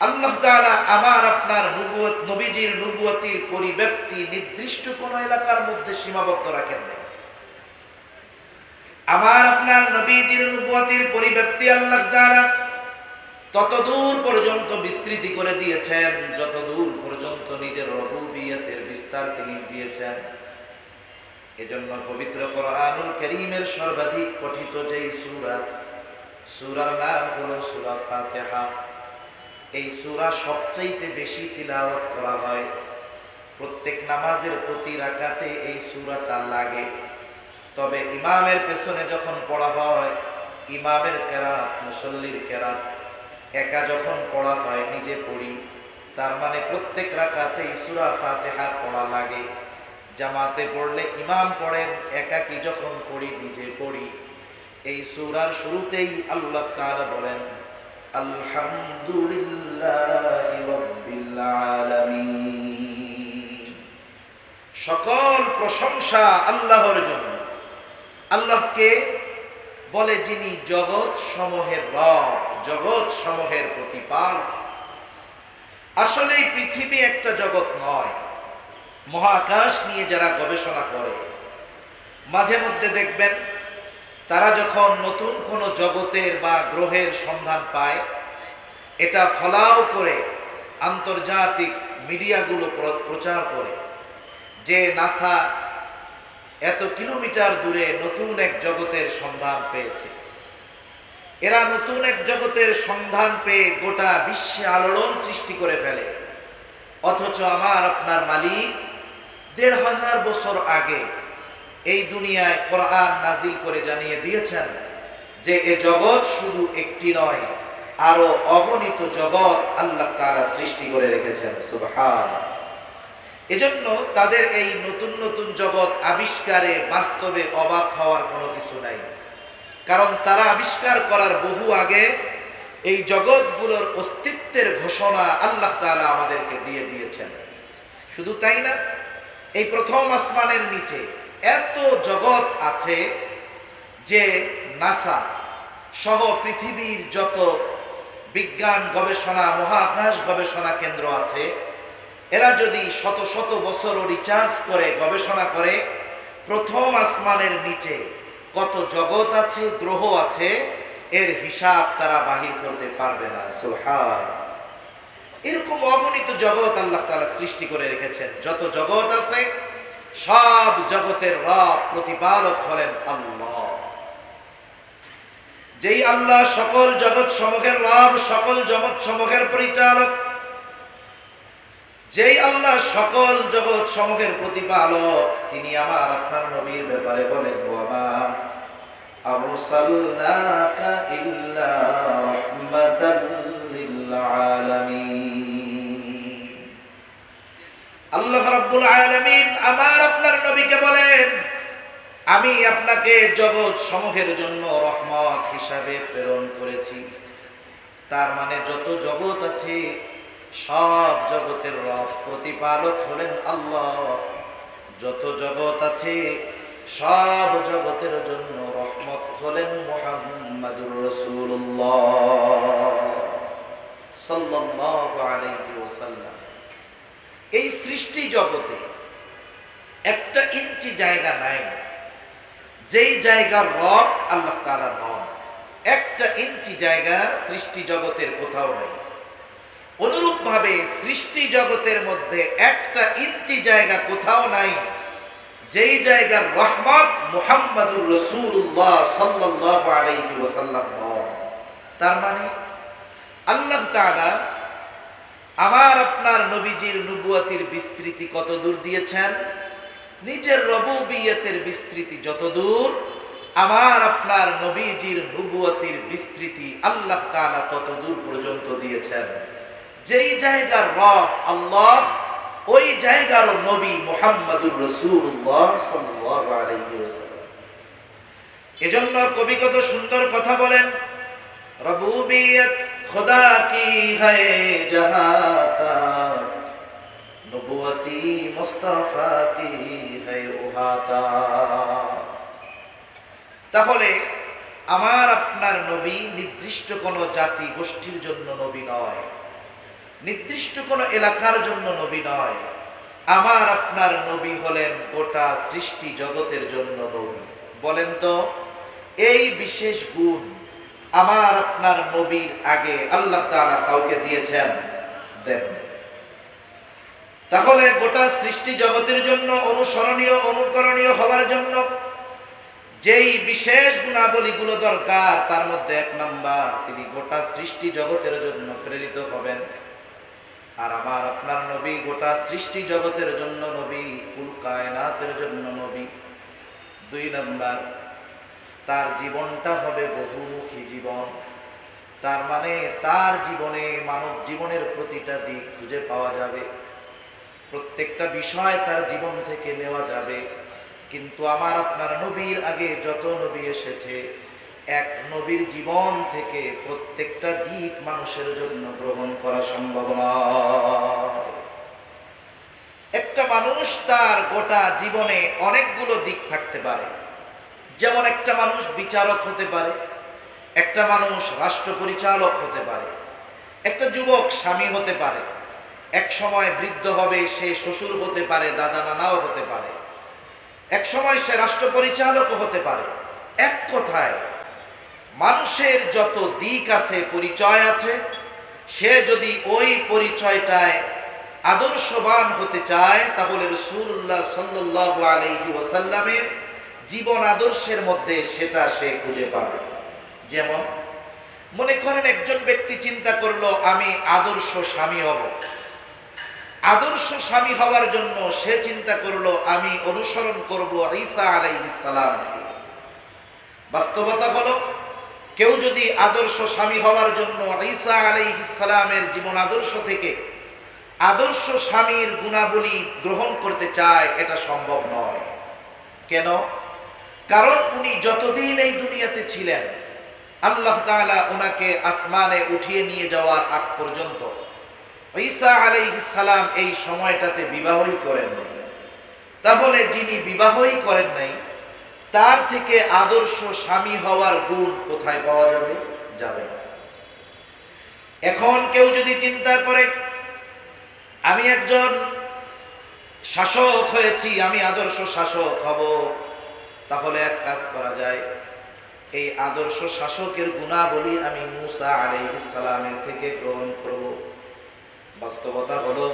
আল্লাহ তাআলা আমার আপনার নবীজির নবুয়তির পরিব্যাপ্তি নির্দিষ্ট কোন এলাকার মধ্যে সীমাবদ্ধ রাখেন নাই। আমার আপনার নবীজির নবুয়তির পরিব্যাপ্তি আল্লাহ তাআলা ততদূর পর্যন্ত বিস্তৃতি করে দিয়েছেন যতদূর পর্যন্ত নিজের রুবুবিয়তের বিস্তার তিনি দিয়েছেন। এজন্য পবিত্র কোরআনুল কারীমের সর্বাধিক পঠিত যেই সূরার নাম হলো সূরা ফাতিহা। এই সূরা সবচাইতে বেশি তিলাওয়াত করা হয়। প্রত্যেক নামাজের প্রতি রাকাতে এই সূরাটা লাগে। তবে ইমামের পেছনে যখন পড়া হয়, ইমামের কেরাত, মুসল্লির কেরাত একা যখন পড়া হয়, নিজে পড়ি, তার মানে প্রত্যেক রাকাতেই সূরা ফাতিহা পড়া লাগে। জামাতে পড়লে ইমাম পড়েন, একাকি যখন পড়ি নিজে পড়ি। এই সূরার শুরুতেই আল্লাহ তাআলা বলেন, আলহামদুলিল্লাহি রাব্বিল আলামিন। সকল প্রশংসা আল্লাহর জন্য। আল্লাহকে বলে যিনি জগৎ সমূহের রব, জগৎ সমূহের প্রতিপালক। আসলে এই পৃথিবী একটা জগৎ নয়। মহাকাশ নিয়ে যারা গবেষণা করে, মাঝে মধ্যে দেখবেন তারা যখন নতুন কোন জগতের বা গ্রহের সন্ধান পায়, এটা ফলাও করে আন্তর্জাতিক মিডিয়াগুলো প্রচার করে যে নাসা এত কিলোমিটার দূরে নতুন এক জগতের সন্ধান পেয়েছে। এরা নতুন এক জগতের সন্ধান পেয়ে গোটা বিশ্বে আলোড়ন সৃষ্টি করে ফেলে। অথচ আমার আপনার মালিক ১৫০০ বছর আগে এই দুনিয়ায় কোরআন নাজিল করে জানিয়ে দিয়েছেন যে এ জগৎ শুধু একটি নয়, আরো অগণিত জগৎ আল্লাহ তাআলা সৃষ্টি করে রেখেছেন। সুবহানাল্লাহ। এজন্য তাদের এই নতুন নতুন জগৎ আবিষ্কারে বাস্তবে অবাক হওয়ার কোনো কিছু নাই। কারণ তারা আবিষ্কার করার বহু আগে এই জগৎগুলোর অস্তিত্বের ঘোষণা আল্লাহ তাআলা আমাদেরকে দিয়ে দিয়েছেন। শুধু তাই না, এই প্রথম আসমানের নিচে এত জগৎ আছে যে নাসা সহ পৃথিবীর যত বিজ্ঞান গবেষণা, মহাকাশ গবেষণা কেন্দ্র আছে, এরা যদি শত শত বছরও রিচার্জ করে গবেষণা করে, প্রথম আসমানের নিচে কত জগৎ আছে, গ্রহ আছে, এর হিসাব তারা বাহির করতে পারবে না। সুবহানাল্লাহ। এরকম অগণিত জগৎ আল্লাহ তাআলা সৃষ্টি করে রেখেছেন। যত জগৎ আছে সব জগতের রব, প্রতিপালক হলেন আল্লাহ। যেই আল্লাহ সকল জগৎ সমূহের রব, সকল জগৎ সমূহের পরিচালক, যেই আল্লাহ সকল জগৎ সমূহের প্রতিপালক, তিনি আমার আপনার নবীর ব্যাপারে বলেন, ওয়ামা আরসালনাকা ইল্লা রাহমাতাল লিল আলামিন। আল্লাহ রাব্বুল আলামিন আমার আপনার নবীকে বলেন, আমি আপনাকে জগৎ সমূহের জন্য রহমত হিসাবে প্রেরণ করেছি। তার মানে যত জগৎ আছে সব জগতের রব, প্রতিপালক হলেন আল্লাহ। যত জগৎ আছে সব জগতের জন্য রহমত হলেন মুহাম্মাদুর রাসূলুল্লাহ সাল্লাল্লাহু আলাইহি ওয়াসাল্লাম। এই সৃষ্টি জগতে একটা ইঞ্চি জায়গা নাই যেই জায়গার রব আল্লাহ তাআলা নন। একটা ইঞ্চি জায়গা সৃষ্টি জগতের কোথাও নেই। অনুরূপ ভাবে সৃষ্টি জগতের মধ্যে একটা ইঞ্চি জায়গা কোথাও নাই যেই জায়গার রহমত মুহাম্মাদুর রাসূলুল্লাহ সাল্লাল্লাহু আলাইহি ওয়াসাল্লাম নন। তার মানে আল্লাহ তাআলা আমার আপনার নবীজির নবুয়তির বিস্তৃতি কত দূর দিয়েছেন, নিজের রুবুবিয়তের বিস্তৃতি যত দূর, আমার আপনার নবীজির নবুয়তির বিস্তৃতি আল্লাহ তাআলা তত দূর পর্যন্ত দিয়েছেন, যেই জায়গার রব আল্লাহ ওই জায়গারও নবী মুহাম্মদুর রাসূলুল্লাহ সাল্লাল্লাহু আলাইহি ওয়াসাল্লাম। এজন্য কবি কত সুন্দর কথা বলেন, রবুবিয়ত খুদা কি হ্যায় জাহাঁ তক, নবুয়তি মুস্তাফা কি হ্যায় ওহা তক। তাহলে আমার আপনার নবী নির্দিষ্ট কোনো জাতি গোষ্ঠীর জন্য নবী নয়, নির্দিষ্ট কোনো এলাকার জন্য নবী নয়। আমার আপনার নবী হলেন গোটা সৃষ্টি জগতের জন্য নবী। বলেন তো এই বিশেষ গুণ আমার আপনার নবীর আগে আল্লাহ তাআলা কাউকে দিয়েছেন? দেন। তাহলে গোটা সৃষ্টি জগতের জন্য অনুসরণীয় অনুকরণীয় হওয়ার জন্য যেই বিশেষ গুণাবলীগুলো দরকার তার মধ্যে এক নাম্বার, তিনি গোটা সৃষ্টি জগতের জন্য প্রেরিত হবেন। আর আমার আপনার নবী গোটা সৃষ্টি জগতের জন্য নবী, কুল কায়নাতের জন্য নবী। দুই নাম্বার, তার জীবনটা হবে বহুমুখী জীবন। তার মানে তার জীবনে মানব জীবনের প্রতিটা দিক খুঁজে পাওয়া যাবে, প্রত্যেকটা বিষয় তার জীবন থেকে নেওয়া যাবে। কিন্তু আমার আপনার নবীর আগে যত নবী এসেছে, এক নবীর জীবন থেকে প্রত্যেকটা দিক মানুষের জন্য গ্রহণ করা সম্ভব নয়। একটা মানুষ তার গোটা জীবনে অনেকগুলো দিক থাকতে পারে। যেমন একটা মানুষ বিচারক হতে পারে, একটা মানুষ রাষ্ট্র পরিচালক হতে পারে, একটা যুবক স্বামী হতে পারে, এক সময় বৃদ্ধ হবে সে শ্বশুর হতে পারে, দাদা নানাও হতে পারে, এক সময় সে রাষ্ট্র পরিচালকও হতে পারে। এক কথায় মানুষের যত দিক আছে, পরিচয় আছে, সে যদি ওই পরিচয়টায় আদর্শবান হতে চায় তাহলে রাসূলুল্লাহ সাল্লাল্লাহু আলাইহি ওয়াসাল্লামের জীবন আদর্শের মধ্যে সেটা সে খুঁজে পাবে। যেমন মনে করেন একজন ব্যক্তি চিন্তা করলো আমি আদর্শ স্বামী হব। আদর্শ স্বামী হওয়ার জন্য সে চিন্তা করলো আমি অনুসরণ করব ঈসা আলাইহিস সালামকে। বাস্তবতা হলো কেউ যদি আদর্শ স্বামী হওয়ার জন্য ঈসা আলাইহিস সালামের জীবন আদর্শ থেকে আদর্শ স্বামীর গুণাবলী গ্রহণ করতে চায়, এটা সম্ভব নয়। কেন? কারণ উনি যতদিন এই দুনিয়াতে ছিলেন, আল্লাহ তাআলা ওনাকে আসমানে উঠিয়ে নিয়ে যাওয়ার আগ পর্যন্ত ঈসা আলাইহিস সালাম এই সময়টাতে বিবাহই করেন নাই। তাহলে যিনি বিবাহই করেন নাই তার থেকে আদর্শ স্বামী হওয়ার গুণ কোথায় পাওয়া যাবে? যাবে না। এখন কেউ যদি চিন্তা করে আমি একজন শাসক হয়েছি, আমি আদর্শ শাসক হব, তাহলে এক কাজ করা যায়, এই আদর্শ শাসকের গুণাবলী আমি মূসা আলাইহিস সালামের থেকে গ্রহণ করব। বাস্তবতা হলো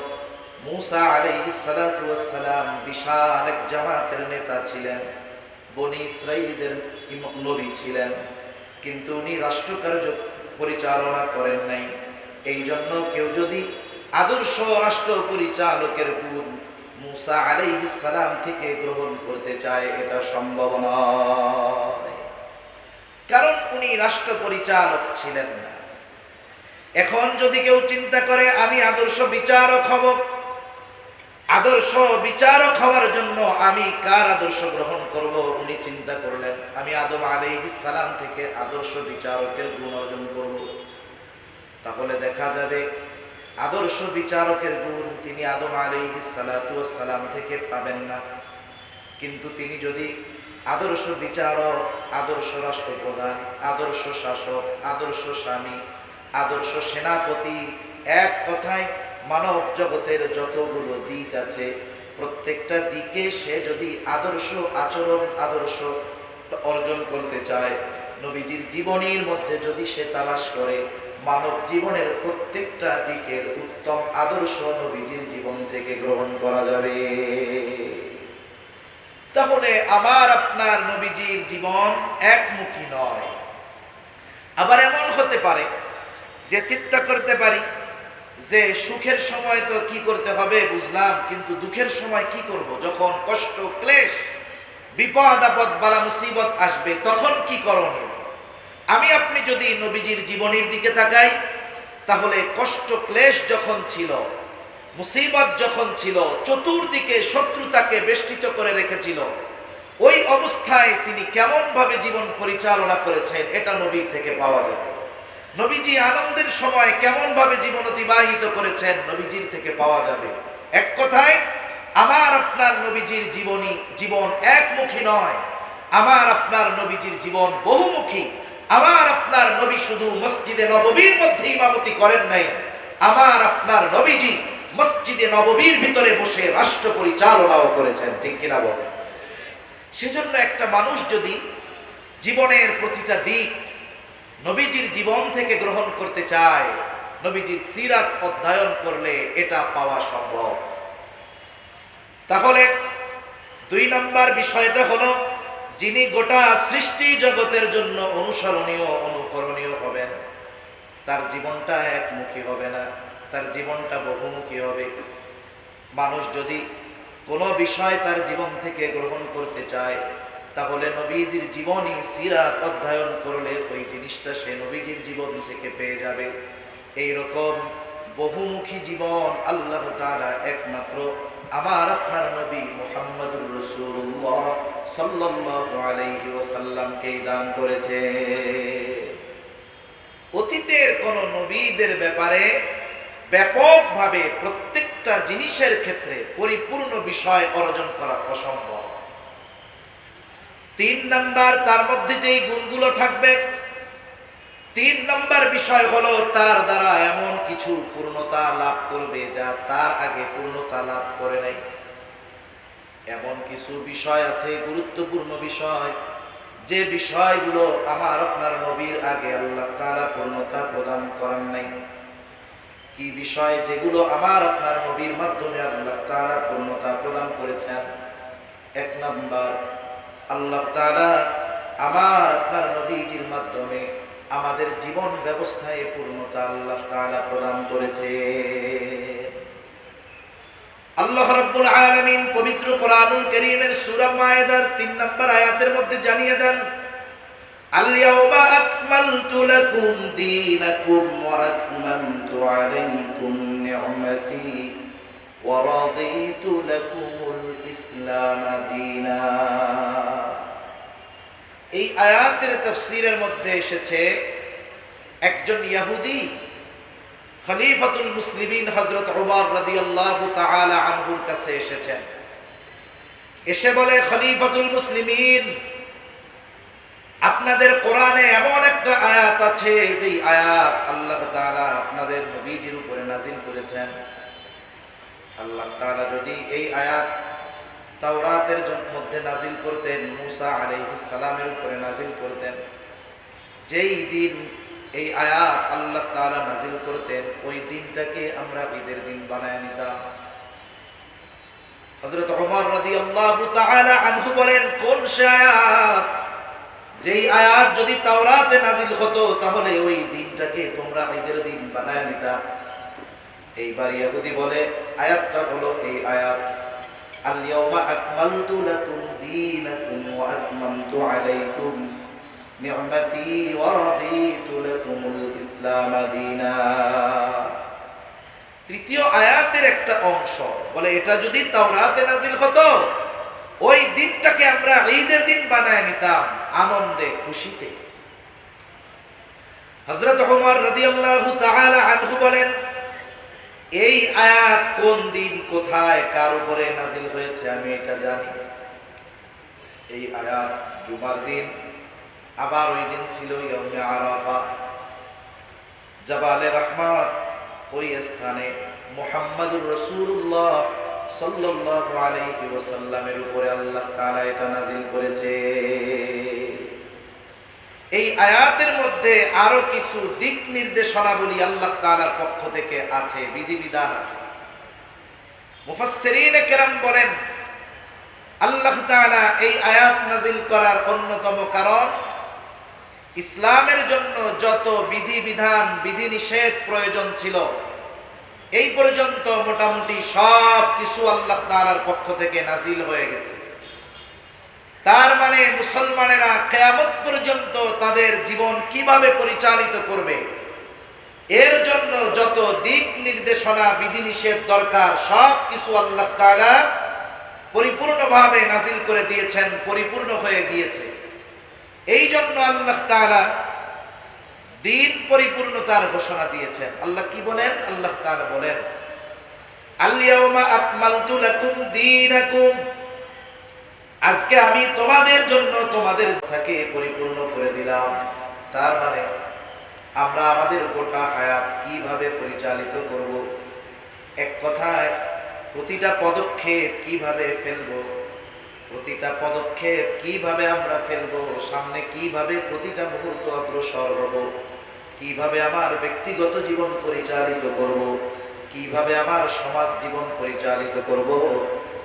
মূসা আলাইহিস সালাতু ওয়াস সালাম বিশাল এক জামাতের নেতা ছিলেন, বনি ইসরাঈলদের নবী ছিলেন, কিন্তু উনি রাষ্ট্রকার্য পরিচালনা করেন নাই। এই জন্য কেউ যদি আদর্শ রাষ্ট্র পরিচালকের গুণ মূসা আলাইহিস সালাম থেকে গ্রহণ করতে চায়, এটা সম্ভব নয়, কারণ উনি রাষ্ট্র পরিচালক ছিলেন না। এখন যদি কেউ চিন্তা করে আমি আদর্শ বিচারক হব, আদর্শ বিচারক হওয়ার জন্য আমি কার আদর্শ গ্রহণ করব? উনি চিন্তা করলেন আমি আদম আলাইহিস সালাম থেকে আদর্শ বিচারকের গুণ অর্জন করব। তাহলে দেখা যাবে আদর্শ বিচারকের গুণ তিনি আদম আলাইহিস সালাতু ওয়াস সালাম থেকে পাবেন না। কিন্তু তিনি যদি আদর্শ বিচারক, আদর্শ রাষ্ট্রপ্রধান, আদর্শ শাসক, আদর্শ স্বামী, আদর্শ সেনাপতি, এক কথায় মানব জগতের যতগুলো দিক আছে প্রত্যেকটা দিকে সে যদি আদর্শ আচরণ, আদর্শ অর্জন করতে চায়, নবীজির জীবনীর মধ্যে যদি সে তালাশ করে, মানব জীবনের প্রত্যেকটা দিকের উত্তম আদর্শ নবীজির জীবন থেকে গ্রহণ করা যাবে। তাহলে আমার আপনার নবীজির জীবন একমুখী নয়। আবার এমন হতে পারে যে চিন্তা করতে পারি যে সুখের সময় তো কি করতে হবে বুঝলাম, কিন্তু দুঃখের সময় কি করব? যখন কষ্ট ক্লেশ বিপদ আপদ বালা মুসিবত আসবে, তখন কি করণীয়? আমি আপনি যদি নবীজির জীবনীর দিকে তাকাই, তাহলে কষ্ট ক্লেশ যখন ছিল, মুসিবত যখন ছিল, চতুর্দিকে শত্রুতাকে বেষ্টিত করে রেখেছিল, ওই অবস্থায় তিনি কেমন ভাবে জীবন পরিচালনা করেছেন এটা নবীর থেকে পাওয়া যাবে। নবীজি আনন্দের সময় কেমন ভাবে জীবন অতিবাহিত করেছেন নবীজির থেকে পাওয়া যাবে। এক কথায়, আমার আপনার নবীজির জীবন একমুখী নয়, আমার আপনার নবীজির জীবন বহুমুখী। আমার আপনার নবী শুধু মসজিদে নববীর মধ্যে ইমামতি করেন নাই, আমার আপনার নবীজি মসজিদে নববীর ভিতরে বসে রাষ্ট্র পরিচালনাও করেছেন, ঠিক কিনা বলেন? সেজন্য একটা মানুষ যদি জীবনের প্রতিটা দিক নবীজির জীবন থেকে গ্রহণ করতে চায়, নবীজির সিরাত অধ্যয়ন করলে এটা পাওয়া সম্ভব। তাহলে 2 নম্বর বিষয়টা হলো, যিনি গোটা সৃষ্টি জগতের জন্য অনুসরণীয় অনুকরণীয় হবেন, তার জীবনটা একমুখী হবে না, তার জীবনটা বহুমুখী হবে। মানুষ যদি কোনো বিষয় তার জীবন থেকে গ্রহণ করতে চায়, তাহলে নবীজির জীবনী সিরাত অধ্যয়ন করলে ওই জিনিসটা সে নবীজির জীবন থেকে পেয়ে যাবে। এই রকম বহুমুখী জীবন আল্লাহ তাআলা একমাত্র আমার আপনার নবী মুহাম্মদুর রাসূলুল্লাহ সাল্লাল্লাহু আলাইহি ওয়াসাল্লামকেই দান করেছে। অতীতের কোন নবীদের ব্যাপারে ব্যাপকভাবে প্রত্যেকটা জিনিসের ক্ষেত্রে পরিপূর্ণ বিষয় অর্জন করা অসম্ভব। 3 নাম্বার, তার মধ্যে যেই গুণগুলো থাকবে, 3 নাম্বার বিষয় হলো তার দ্বারা এমন কিছু পূর্ণতা লাভ করবে যা তার আগে পূর্ণতা লাভ করে নাই। এমন কিছু বিষয় আছে, গুরুত্বপূর্ণ বিষয়, যে বিষয়গুলো আমার আপনার নবীর আগে আল্লাহ তাআলা পূর্ণতা প্রদান করেন নাই। কি বিষয়? যেগুলো আমার আপনার নবীর মাধ্যমে আল্লাহ তাআলা পূর্ণতা প্রদান করেছেন। 1 নাম্বার, আল্লাহ তাআলা আমার আপনার নবীজির মাধ্যমে আমাদের জীবন ব্যবস্থায় পূর্ণতা আল্লাহ তাআলা প্রদান করেছে। আল্লাহ রাব্বুল আলামিন পবিত্র কোরআনুল কারীমের সূরা মায়েদার 3 নম্বর আয়াতের মধ্যে জানিয়ে দেন, আল-ইয়াওমা আকমালতু লাকুম দীনাকুম ওয়া আতমামতু আলাইকুম নি'মাতি ওয়া রাদিতু লাকুমুল ইসলাম দীনা। এই আয়াতের তাফসীরের মধ্যে এসেছে, একজন ইহুদি খলিফাতুল মুসলিমিন হযরত ওমর রাদিয়াল্লাহু তাআলা আনহুর কাছে এসেছেন। এসে বলে, খলিফাতুল মুসলিমিন, আপনাদের কোরআনে এমন একটা আয়াত আছে যেই আয়াত আল্লাহ তাআলা আপনাদের নবীজির উপরে নাযিল করেছেন। আল্লাহ তাআলা যদি এই আয়াত তাওরাতের মধ্যে নাযিল করতেন, মুসা আলাইহিস সালামের উপরে নাযিল করতেন, যেই দিন এই আয়াত আল্লাহ তাআলা নাযিল করতেন, ওই দিনটাকে আমরা ঈদের দিন বানায় নিতাম। হযরত ওমর রাদিয়াল্লাহু তাআলা আনহু বলেন, কোন সে আয়াত? যেই আয়াত যদি তাওরাতে নাযিল হতো তাহলে ওই দিনটাকে তোমরা ঈদের দিন বানায় নিতা। এইবার ইহুদি বলে, আয়াতটা হলো এই আয়াত, আল-ইয়াওমা আকমালতু লাকুম দীনাকুম ওয়া আতমামতু আলাইকুম নি'মাতি ওয়া রাদিতু লাকুমুল ইসলাম দীনা। তৃতীয় আয়াতের একটা অংশ বলে, এটা যদি তাওরাতে নাযিল হতো ওই দিনটাকে আমরা ঈদের দিন বানায় নিতাম আনন্দে খুশিতে। হযরত ওমর রাদিয়াল্লাহু তাআলা আনহু বলেন, এই আয়াত কোন দিন, কোথায়, কার উপরে নাযিল হয়েছে আমি এটা জানি। এই আয়াত জুমার দিন, আবার ওই দিন ছিল ইয়াউমে আরাফা, জাবালে রাহমাত। ওই স্থানে মুহাম্মদুর রাসূলুল্লাহ সাল্লাল্লাহু আলাইহি ওয়াসাল্লামের উপরে আল্লাহ তাআলা এটা নাযিল করেছে। এই আয়াতের মধ্যে আরো কিছু দিক নির্দেশনাবলী আল্লাহ তাআলার পক্ষ থেকে আছে, বিধিবিধান আছে। মুফাসসিরিনে কেরাম বলেন, আল্লাহ তাআলা এই আয়াত নাযিল করার অন্যতম কারণ, ইসলামের জন্য যত বিধিবিধান বিধিনিষেধ প্রয়োজন ছিল এই পর্যন্ত মোটামুটি সব কিছু আল্লাহ তাআলার পক্ষ থেকে নাযিল হয়ে গেছে। তার মানে মুসলমানেরা কিয়ামত পর্যন্ত তাদের জীবন কিভাবে পরিচালিত করবে, এর জন্য যত দিক নির্দেশনা বিধিনিষেধ দরকার সব কিছু আল্লাহ তাআলা পরিপূর্ণভাবে নাজিল করে দিয়েছেন, পরিপূর্ণ হয়ে গিয়েছে। এই জন্য আল্লাহ তাআলা দিন পরিপূর্ণতার ঘোষণা দিয়েছেন। আল্লাহ কি বলেন? আল্লাহ তাআলা বলেন, আল ইয়াউমা আকমালতু লাকুম দীনাকুম, আজকে আমি তোমাদের জন্য তোমাদের থাকে পরিপূর্ণ করে দিলাম। তার মানে আমরা আমাদের গোটা হায়াত কিভাবে পরিচালিত করব, এক কথায় প্রতিটা পদক্ষেপ কিভাবে ফেলবো, প্রতিটা পদক্ষেপ কিভাবে আমরা ফেলবো, সামনে কিভাবে প্রতিটা মুহূর্ত অগ্রসর হব, কিভাবে আমার ব্যক্তিগত জীবন পরিচালিত করব, কিভাবে আমার সমাজ জীবন পরিচালিত করব,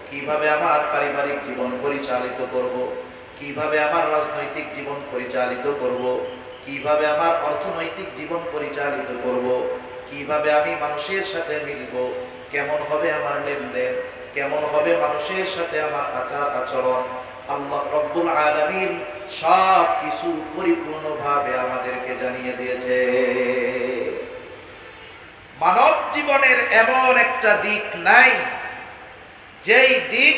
কিভাবে আমার পারিবারিক জীবন পরিচালিত করব, কিভাবে আমার রাজনৈতিক জীবন পরিচালিত করব, কিভাবে আমার অর্থনৈতিক জীবন পরিচালিত করব, কিভাবে আমি মানুষের সাথে মিলব, কেমন হবে আমার লেনদেন, কেমন হবে মানুষের সাথে আমার আচার আচরণ, আল্লাহ রব্বুল আলামিন সব কিছু পরিপূর্ণভাবে আমাদেরকে জানিয়ে দিয়েছে। মানব জীবনের এমন একটা দিক নাই যেই দিক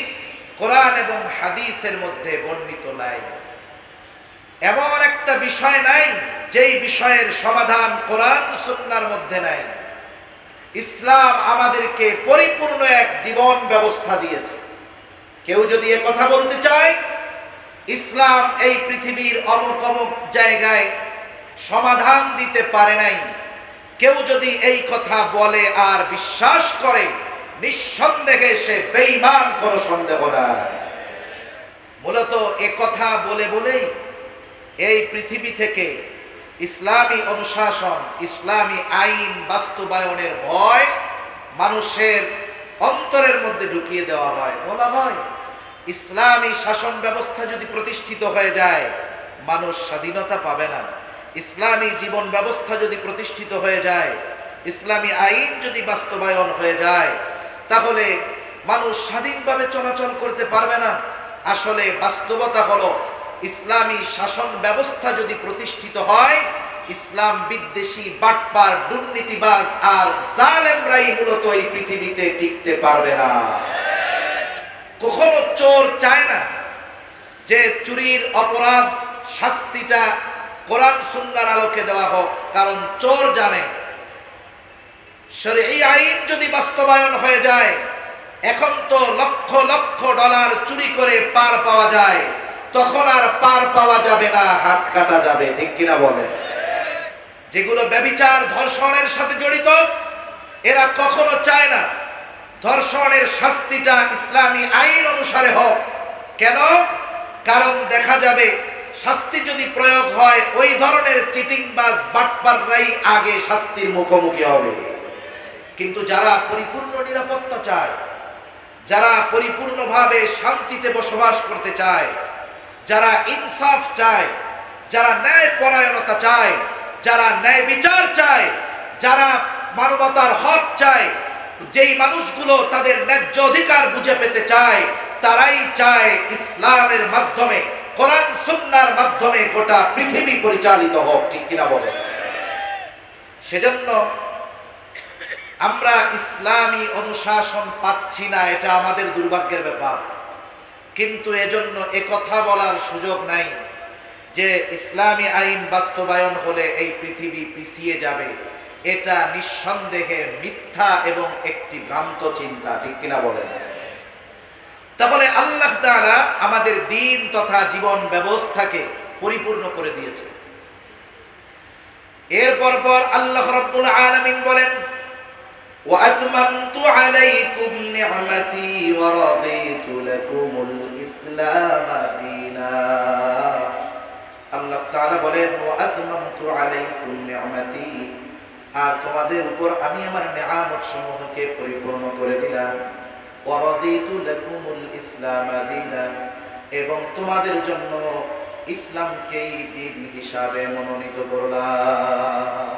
কোরআন এবং হাদিসের মধ্যে বর্ণিত নাই, এমন একটা বিষয় নাই যেই বিষয়ের সমাধান কোরআন সুন্নাহর মধ্যে নাই। ইসলাম আমাদেরকে পরিপূর্ণ এক জীবন ব্যবস্থা দিয়েছে। কেউ যদি এ কথা বলতে চায় ইসলাম এই পৃথিবীর অমুক অমুক জায়গায় সমাধান দিতে পারে নাই, কেউ যদি এই কথা বলে আর বিশ্বাস করে, নিঃসন্দেহে সে বেঈমান, কোনো সন্দেহ নাই। মূলত এ কথা বলে বলেই এই পৃথিবী থেকে ইসলামী অনুশাসন, ইসলামী আইন বাস্তবায়নের ভয় মানুষের অন্তরের মধ্যে ঢুকিয়ে দেওয়া হয়। বলা হয় ইসলামী শাসন ব্যবস্থা যদি প্রতিষ্ঠিত হয়ে যায় মানুষ স্বাধীনতা পাবে না, ইসলামী জীবন ব্যবস্থা যদি প্রতিষ্ঠিত হয়ে যায়, ইসলামী আইন যদি বাস্তবায়ন হয়ে যায়, তাহলে মানুষ স্বাধীনভাবে চলাচল করতে পারবে না। আসলে বাস্তবতা হলো ইসলামী শাসন ব্যবস্থা যদি প্রতিষ্ঠিত হয়, ইসলাম বিদ্বেষী, বাটপার, দুর্নীতিবাজ আর জালেমরাই মূলত এই পৃথিবীতে টিকতে পারবে না। কখনো চোর চায় না যে চুরির অপরাধ শাস্তিটা কোরআন সুন্নাহর আলোকে দেওয়া হোক, কারণ চোর জানে শরঈ আইন যদি বাস্তবায়ন হয়ে যায়, এখন তো লক্ষ লক্ষ ডলার চুরি করে পার পাওয়া যায়, তখন আর পার পাওয়া যাবে না, হাত কাটা যাবে। ঠিক কিনা বলেন? যেগুলো ব্যভিচার, ধর্ষণের সাথে জড়িত, এরা কখনো চায় না ধর্ষণের শাস্তিটা ইসলামী আইন অনুসারে হোক। কেন? কারণ দেখা যাবে শাস্তি যদি প্রয়োগ হয়, ওই ধরনের চিটিংবাজ বাটপাররাই আগে শাস্তির মুখোমুখি হবে। কিন্তু যারা পরিপূর্ণ নিরাপত্তা চায়, যারা পরিপূর্ণভাবে শান্তিতে বসবাস করতে চায়, যারা ইনসাফ চায়, যারা ন্যায় পরায়ণতা চায়, যারা ন্যায় বিচার চায়, যারা মানবতার হক চায়, যেই মানুষগুলো তাদের ন্যায্য অধিকার বুঝে পেতে চায়, তারাই চায় ইসলামের মাধ্যমে, কোরআন সুন্নাহর মাধ্যমে গোটা পৃথিবী পরিচালিত হোক। ঠিক কিনা বলেন? সেজন্য আমরা ইসলামী অনুশাসন পাচ্ছি না, এটা আমাদের দুর্ভাগ্যের ব্যাপার। কিন্তু এজন্য একথা বলার সুযোগ নাই যে ইসলামী আইন বাস্তবায়ন হলে এই পৃথিবী পিছিয়ে যাবে। এটা নিঃসন্দেহে মিথ্যা এবং একটি ভ্রান্ত চিন্তা। ঠিক কিনা বলেন? তাহলে আল্লাহ তাআলা আমাদের দ্বীন তথা জীবন ব্যবস্থাকে পরিপূর্ণ করে দিয়েছে। এরপর পর আল্লাহ রাব্বুল আলামিন বলেন, وَأَتْمَمْتُ عَلَيْكُمْ نِعْمَتِي وَرَضِيتُ لَكُمُ الْإِسْلَامَ دِينًا। আল্লাহ তাআলা বলেন, وَأَتْمَمْتُ عَلَيْكُمْ نِعْمَتِي, আর তোমাদের উপর আমি আমার নিয়ামত সমূহকে পরিপূর্ণ করে দিলাম। وَرَضِيتُ لَكُمُ الْإِسْلَامَ دِينًا, এবং তোমাদের জন্য ইসলামকেই দ্বীন হিসাবে মনোনীত করলাম।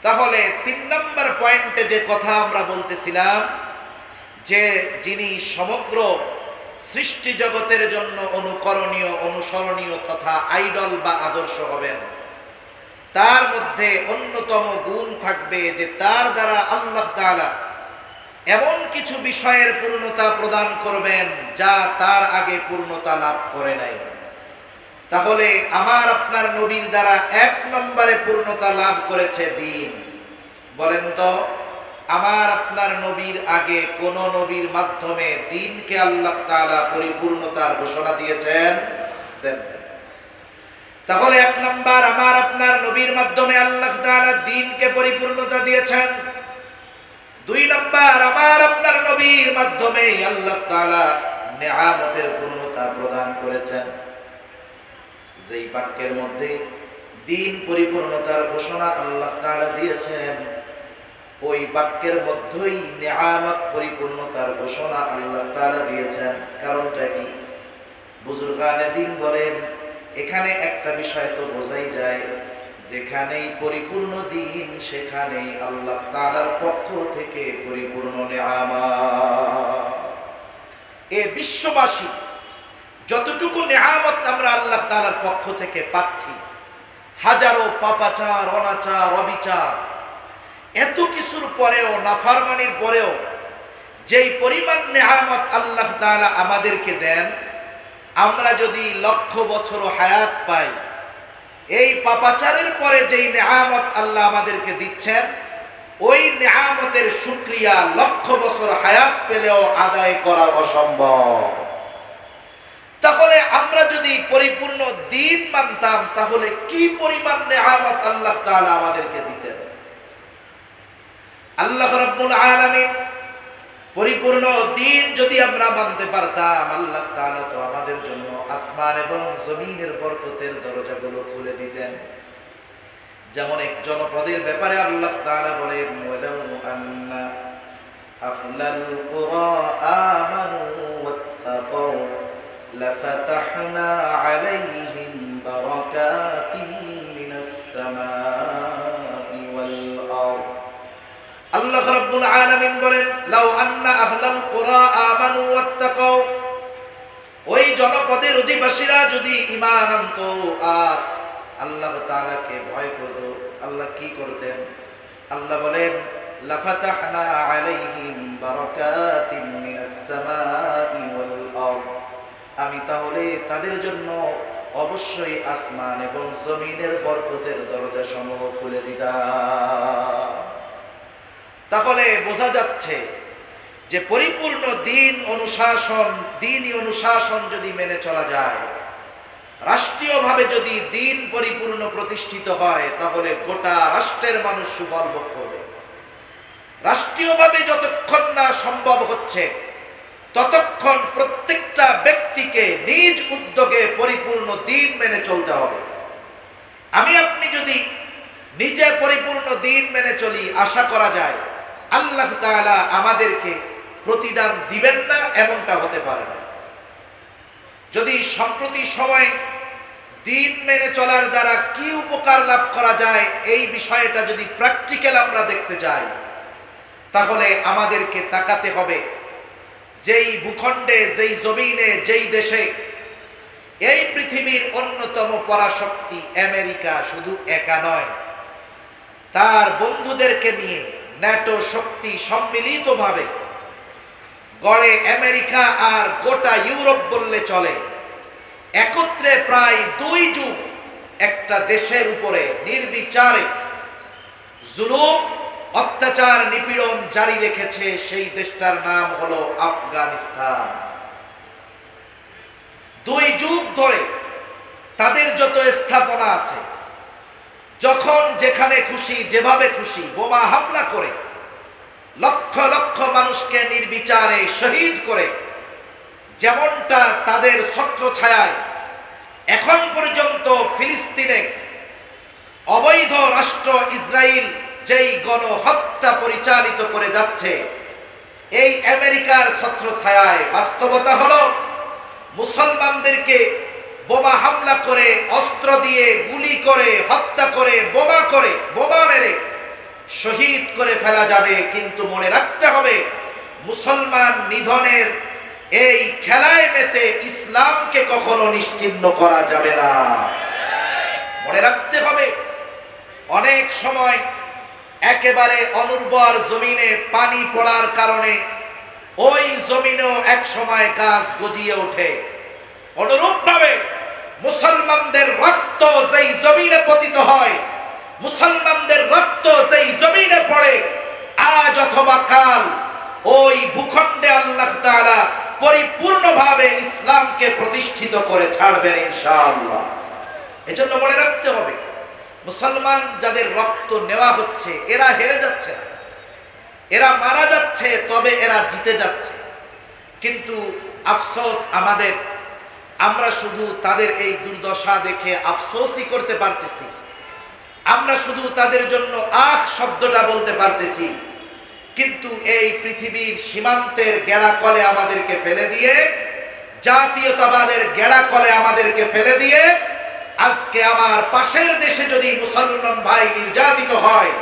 তাহলে 3 নম্বর পয়েন্টে যে কথা আমরা বলতেছিলাম, যে যিনি সমগ্র সৃষ্টি জগতের জন্য অনুকরণীয়, অনুসরণীয় তথা আইডল বা আদর্শ হবেন। তার মধ্যে অন্যতম গুণ থাকবে যে তার দ্বারা আল্লাহ তাআলা এমন কিছু বিষয়ের পূর্ণতা প্রদান করবেন যা তার আগে পূর্ণতা লাভ করে নাই। তাহলে আমার আপনার নবীর দ্বারা 1 নম্বরে পূর্ণতা লাভ করেছে দ্বীন। বলেন তো, আমার আপনার নবীর আগে কোন নবীর মাধ্যমে দ্বীনকে আল্লাহ তাআলা পরিপূর্ণতার ঘোষণা দিয়েছেন? দেন। তাহলে 1 নম্বর, আমার আপনার নবীর মাধ্যমে আল্লাহ তাআলা দ্বীনকে পরিপূর্ণতা দিয়েছেন। 2 নম্বর, আমার আপনার নবীর মাধ্যমে আল্লাহ তাআলা নিয়ামতের পূর্ণতা প্রদান করেছেন। যেই বাক্যের মধ্যে দ্বীন পরিপূর্ণতার ঘোষণা আল্লাহ তাআলা দিয়েছেন, ওই বাক্যের মধ্যেই নিয়ামত পরিপূর্ণতার ঘোষণা আল্লাহ তাআলা দিয়েছেন। কারণটা কি? বুজুর্গানে দ্বীন বলেন, এখানে একটা বিষয় তো বোঝাই যায়, যেখানেই পরিপূর্ণ দ্বীন সেখানেই আল্লাহ তাআলার পক্ষ থেকে পরিপূর্ণ নিয়ামত। এ বিশ্ববাসী যতটুকু নিয়ামত আমরা আল্লাহ তাআলার পক্ষ থেকে পাচ্ছি, হাজারো পাপাচার, অনাচার, অবিচার, এত কিছুর পরেও, নাফরমানির পরেও যেই পরিমাণ নিয়ামত আল্লাহ তাআলা আমাদেরকে দেন, আমরা যদি লক্ষ বছর হায়াত পাই, এই পাপাচারের পরে যেই নিয়ামত আল্লাহ আমাদেরকে দিচ্ছেন, ওই নিয়ামতের শুকরিয়া লক্ষ বছর হায়াত পেলেও আদায় করা অসম্ভব। তাহলে আমরা যদি পরিপূর্ণ দ্বীন মানতাম, তাহলে কি পরিমাণ নিয়ামত আল্লাহ তাআলা আমাদেরকে দিতেন। আল্লাহ রাব্বুল আলামিন পরিপূর্ণ দ্বীন যদি আমরা মানতে পারতাম, আল্লাহ তাআলা তো আমাদের জন্য আসমান এবং জমিনের বরকতের দরজাগুলো খুলে দিতেন। যেমন এক জনপদের ব্যাপারে আল্লাহ তাআলা বলেন, ওয়ালাউ আন্না আহলাল কুরা আমানু ওয়াত্তাকাউ লাফাতাহনা আলাইহিম বারাকাতিন মিনাস সামাই ওয়াল আরদ। আল্লাহ রাব্বুল আলামিন বলেন, লাউ আন্না আহলাল কুরা আমানু ওয়াত্তাকাউ, ওই জনপদের অধিবাসীরা যদি ঈমান আনতো আর আল্লাহ তাআলাকে ভয় করত, আল্লাহ কি করতেন? আল্লাহ বলেন, লাফাতাহনা আলাইহিম বারাকাতিন মিনাস সামাই ওয়াল আরদ, আমি তাহলে তাদের জন্য অবশ্যই আসমান এবং জমিনের বরকতের দরজা সমূহ খুলে দিতাম। তাহলে বোঝা যাচ্ছে যে পরিপূর্ণ দ্বীন অনুশাসন, দ্বীনি অনুশাসন যদি মেনে চলা যায়, রাষ্ট্রীয়ভাবে যদি দ্বীন পরিপূর্ণ প্রতিষ্ঠিত হয়, তাহলে গোটা রাষ্ট্রের মানুষ সুফল ভোগ করবে। রাষ্ট্রীয়ভাবে যতক্ষণ না সম্ভব হচ্ছে, ততক্ষণ প্রত্যেকটা ব্যক্তিকে নিজ উদ্যোগে পরিপূর্ণ দ্বীন মেনে চলতে হবে। আমি আপনি যদি নিজে পরিপূর্ণ দ্বীন মেনে চলি, আশা করা যায় আল্লাহ তাআলা আমাদেরকে প্রতিদান দিবেন না, এমনটা হতে পারে না। যদি সম্প্রতি সময় দ্বীন মেনে চলার দ্বারা কি উপকার লাভ করা যায়, এই বিষয়টা যদি প্র্যাকটিক্যাল আমরা দেখতে যাই, তাহলে আমাদেরকে তাকাতে হবে যেই ভূখণ্ডে, যেই জমিনে, যেই দেশে এই পৃথিবীর অন্যতম পরাশক্তি আমেরিকা শুধু একা নয়, তার বন্ধুদেরকে নিয়ে ন্যাটো শক্তি সম্মিলিতভাবে গড়ে আমেরিকা আর গোটা ইউরোপ বললে চলে, একত্রে প্রায় 2 যুগ একটা দেশের উপরে নির্বিচারে জুলুম, অত্যাচার, নিপীড়ন জারি রেখেছে। সেই দেশটার নাম হলো আফগানিস্তান। 2 যুগ ধরে তাদের যত স্থাপনা আছে, যখন যেখানে খুশি, যেভাবে খুশি বোমা হামলা করে লক্ষ লক্ষ মানুষকে নির্বিচারে শহীদ করে, যেমনটা তাদের ছত্রছায়ায় এখন পর্যন্ত ফিলিস্তিনে অবৈধ রাষ্ট্র ইসরায়েল যেই গণহত্যা পরিচালিত করে যাচ্ছে, এই আমেরিকার ছত্রছায়ায় বাস্তবতা হলো মুসলমানদেরকে বোমা হামলা করে, অস্ত্র দিয়ে গুলি করে, হত্যা করে, বোমা মেরে শহীদ করে ফেলা যাবে, কিন্তু মনে রাখতে হবে মুসলমান নিধনের এই খেলায় মেতে ইসলামকে কখনো নিশ্চিহ্ন করা যাবে না। মনে রাখতে হবে, অনেক সময় একেবারে অনুর্বর জমিনে পানি পড়ার কারণে ওই জমিনেও এক সময় গাছ গজিয়ে ওঠে। অনুরূপভাবে মুসলমানদের রক্ত যেই জমিনে পতিত হয়, মুসলমানদের রক্ত যেই জমিনে পড়ে, আজ অথবা কাল ওই ভূখণ্ডে আল্লাহ তাআলা পরিপূর্ণভাবে ইসলামকে প্রতিষ্ঠিত করে ছাড়বেন ইনশাআল্লাহ। এজন্য মনে রাখতে হবে, মুসলমান যাদের রক্ত নেওয়া হচ্ছে এরা হেরে যাচ্ছে না, এরা মারা যাচ্ছে, তবে এরা জিতে যাচ্ছে। কিন্তু আফসোস আমাদের, আমরা শুধু তাদের এই দুর্দশা দেখে আফসোসই করতে পারতেছি, আমরা শুধু তাদের জন্য আহ শব্দটা বলতে পারতেছি। কিন্তু এই পৃথিবীর সীমান্তের গেড়াকলে আমাদেরকে ফেলে দিয়ে, জাতীয়তাবাদের গেড়াকলে আমাদেরকে ফেলে দিয়ে, আজকে আমার পাশের দেশে যদি মুসলমান ভাই নির্যাতিত হয়,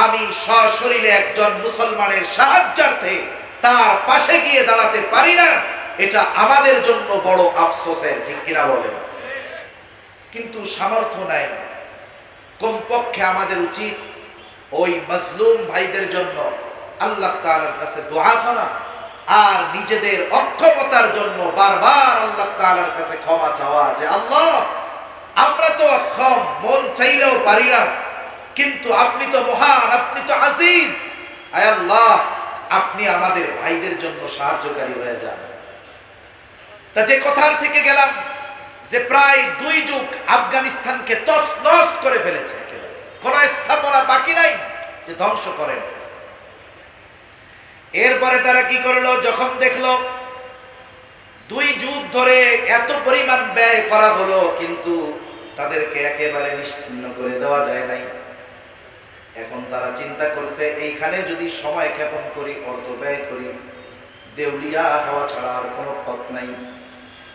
আমি সশরীরে একজন মুসলমানের সাহায্যার্থে তার পাশে গিয়ে দাঁড়াতে পারি না, এটা আমাদের জন্য বড় আফসোসের, ঠিক কিনা বলেন? কিন্তু সামর্থ্য নাই। কমপক্ষে আমাদের উচিত ওই মাজলুম ভাইদের জন্য আল্লাহ তাআলার কাছে দোয়া করা, আর নিজেদের অক্ষমতার জন্য বারবার আল্লাহ তাআলার কাছে ক্ষমা চাওয়া, যে আল্লাহ, আমরা তো অক্ষম, মন চাইলেও পারি না, কিন্তু আপনি তো মহান, আপনি তো আজিজ, আয় আল্লাহ, আপনি আমাদের ভাইদের জন্য সাহায্যকারী হয়ে যান। তা যে কথার থেকে গেলাম, যে প্রায় 2 যুগ আফগানিস্তানকে তছনছ করে ফেলেছে, একেবারে কোন স্থাপনা বাকি নাই যে ধ্বংস করেন। এরপরে তারা কি করলো, যখন দেখলো 2 যুগ ধরে এত পরিমাণ ব্যয় করা হলো কিন্তু তাদেরকে একেবারে নিশ্চিহ্ন করে দেওয়া যায় নাই, এখন তারা চিন্তা করছে এইখানে যদি সময় ক্ষেপণ করি, অর্থ ব্যয় করি, দেউলিয়া হওয়া ছাড়া আর কোনো পথ নাই।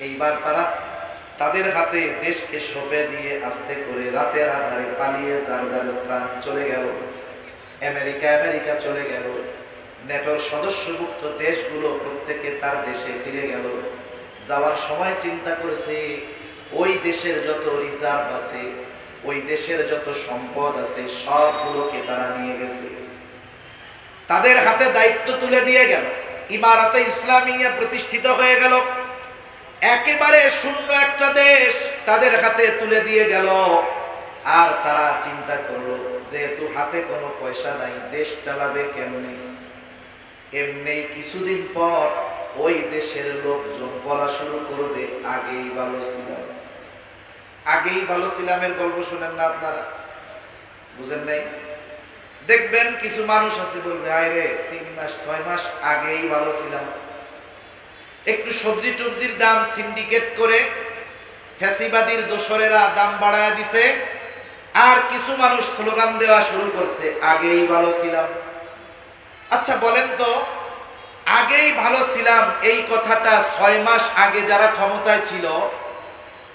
এইবার তারা তাদের হাতে দেশকে সঁপে দিয়ে আস্তে করে রাতের আধারে পালিয়ে যার যার স্থান চলে গেল। আমেরিকা চলে গেল, নেটোর সদস্যভুক্ত দেশগুলো প্রত্যেকে তার দেশে ফিরে গেল। যাওয়ার সময় চিন্তা করেছে ওই দেশের যত রিজার্ভ আছে, ওই দেশের যত সম্পদ আছে, সবগুলোকে তারা নিয়ে গেছে, তাদের হাতে দায়িত্ব তুলে দিয়ে গেল। ইমারাতে ইসলামিয়া প্রতিষ্ঠিত হয়ে গেল, একেবারে শূন্য একটা দেশ তাদের হাতে তুলে দিয়ে গেল। আর তারা চিন্তা করলো, যেহেতু হাতে কোনো পয়সা নাই, দেশ চালাবে কেমনে? এমনি কিছুদিন পর ওই দেশের লোকজন বলা শুরু করবে, আগেই ভালো ছিলাম। আগেই ভালো ছিলামের গল্প শুনেন না আপনারা? বুঝেন নাই? দেখবেন কিছু মানুষ আছে বলবে, আয় রে 3 মাস 6 মাস আগেই ভালো ছিলাম। একটু সবজি টবজির দাম সিন্ডিকেট করে ফ্যাসিবাদীর দোসরেরা দাম বাড়ায় দিছে, আর কিছু মানুষ স্লোগান দেওয়া শুরু করছে, আগেই ভালো ছিলাম। আচ্ছা বলেন তো, আগেই ভালো ছিলাম এই কথাটা 6 মাস আগে যারা ক্ষমতায় ছিল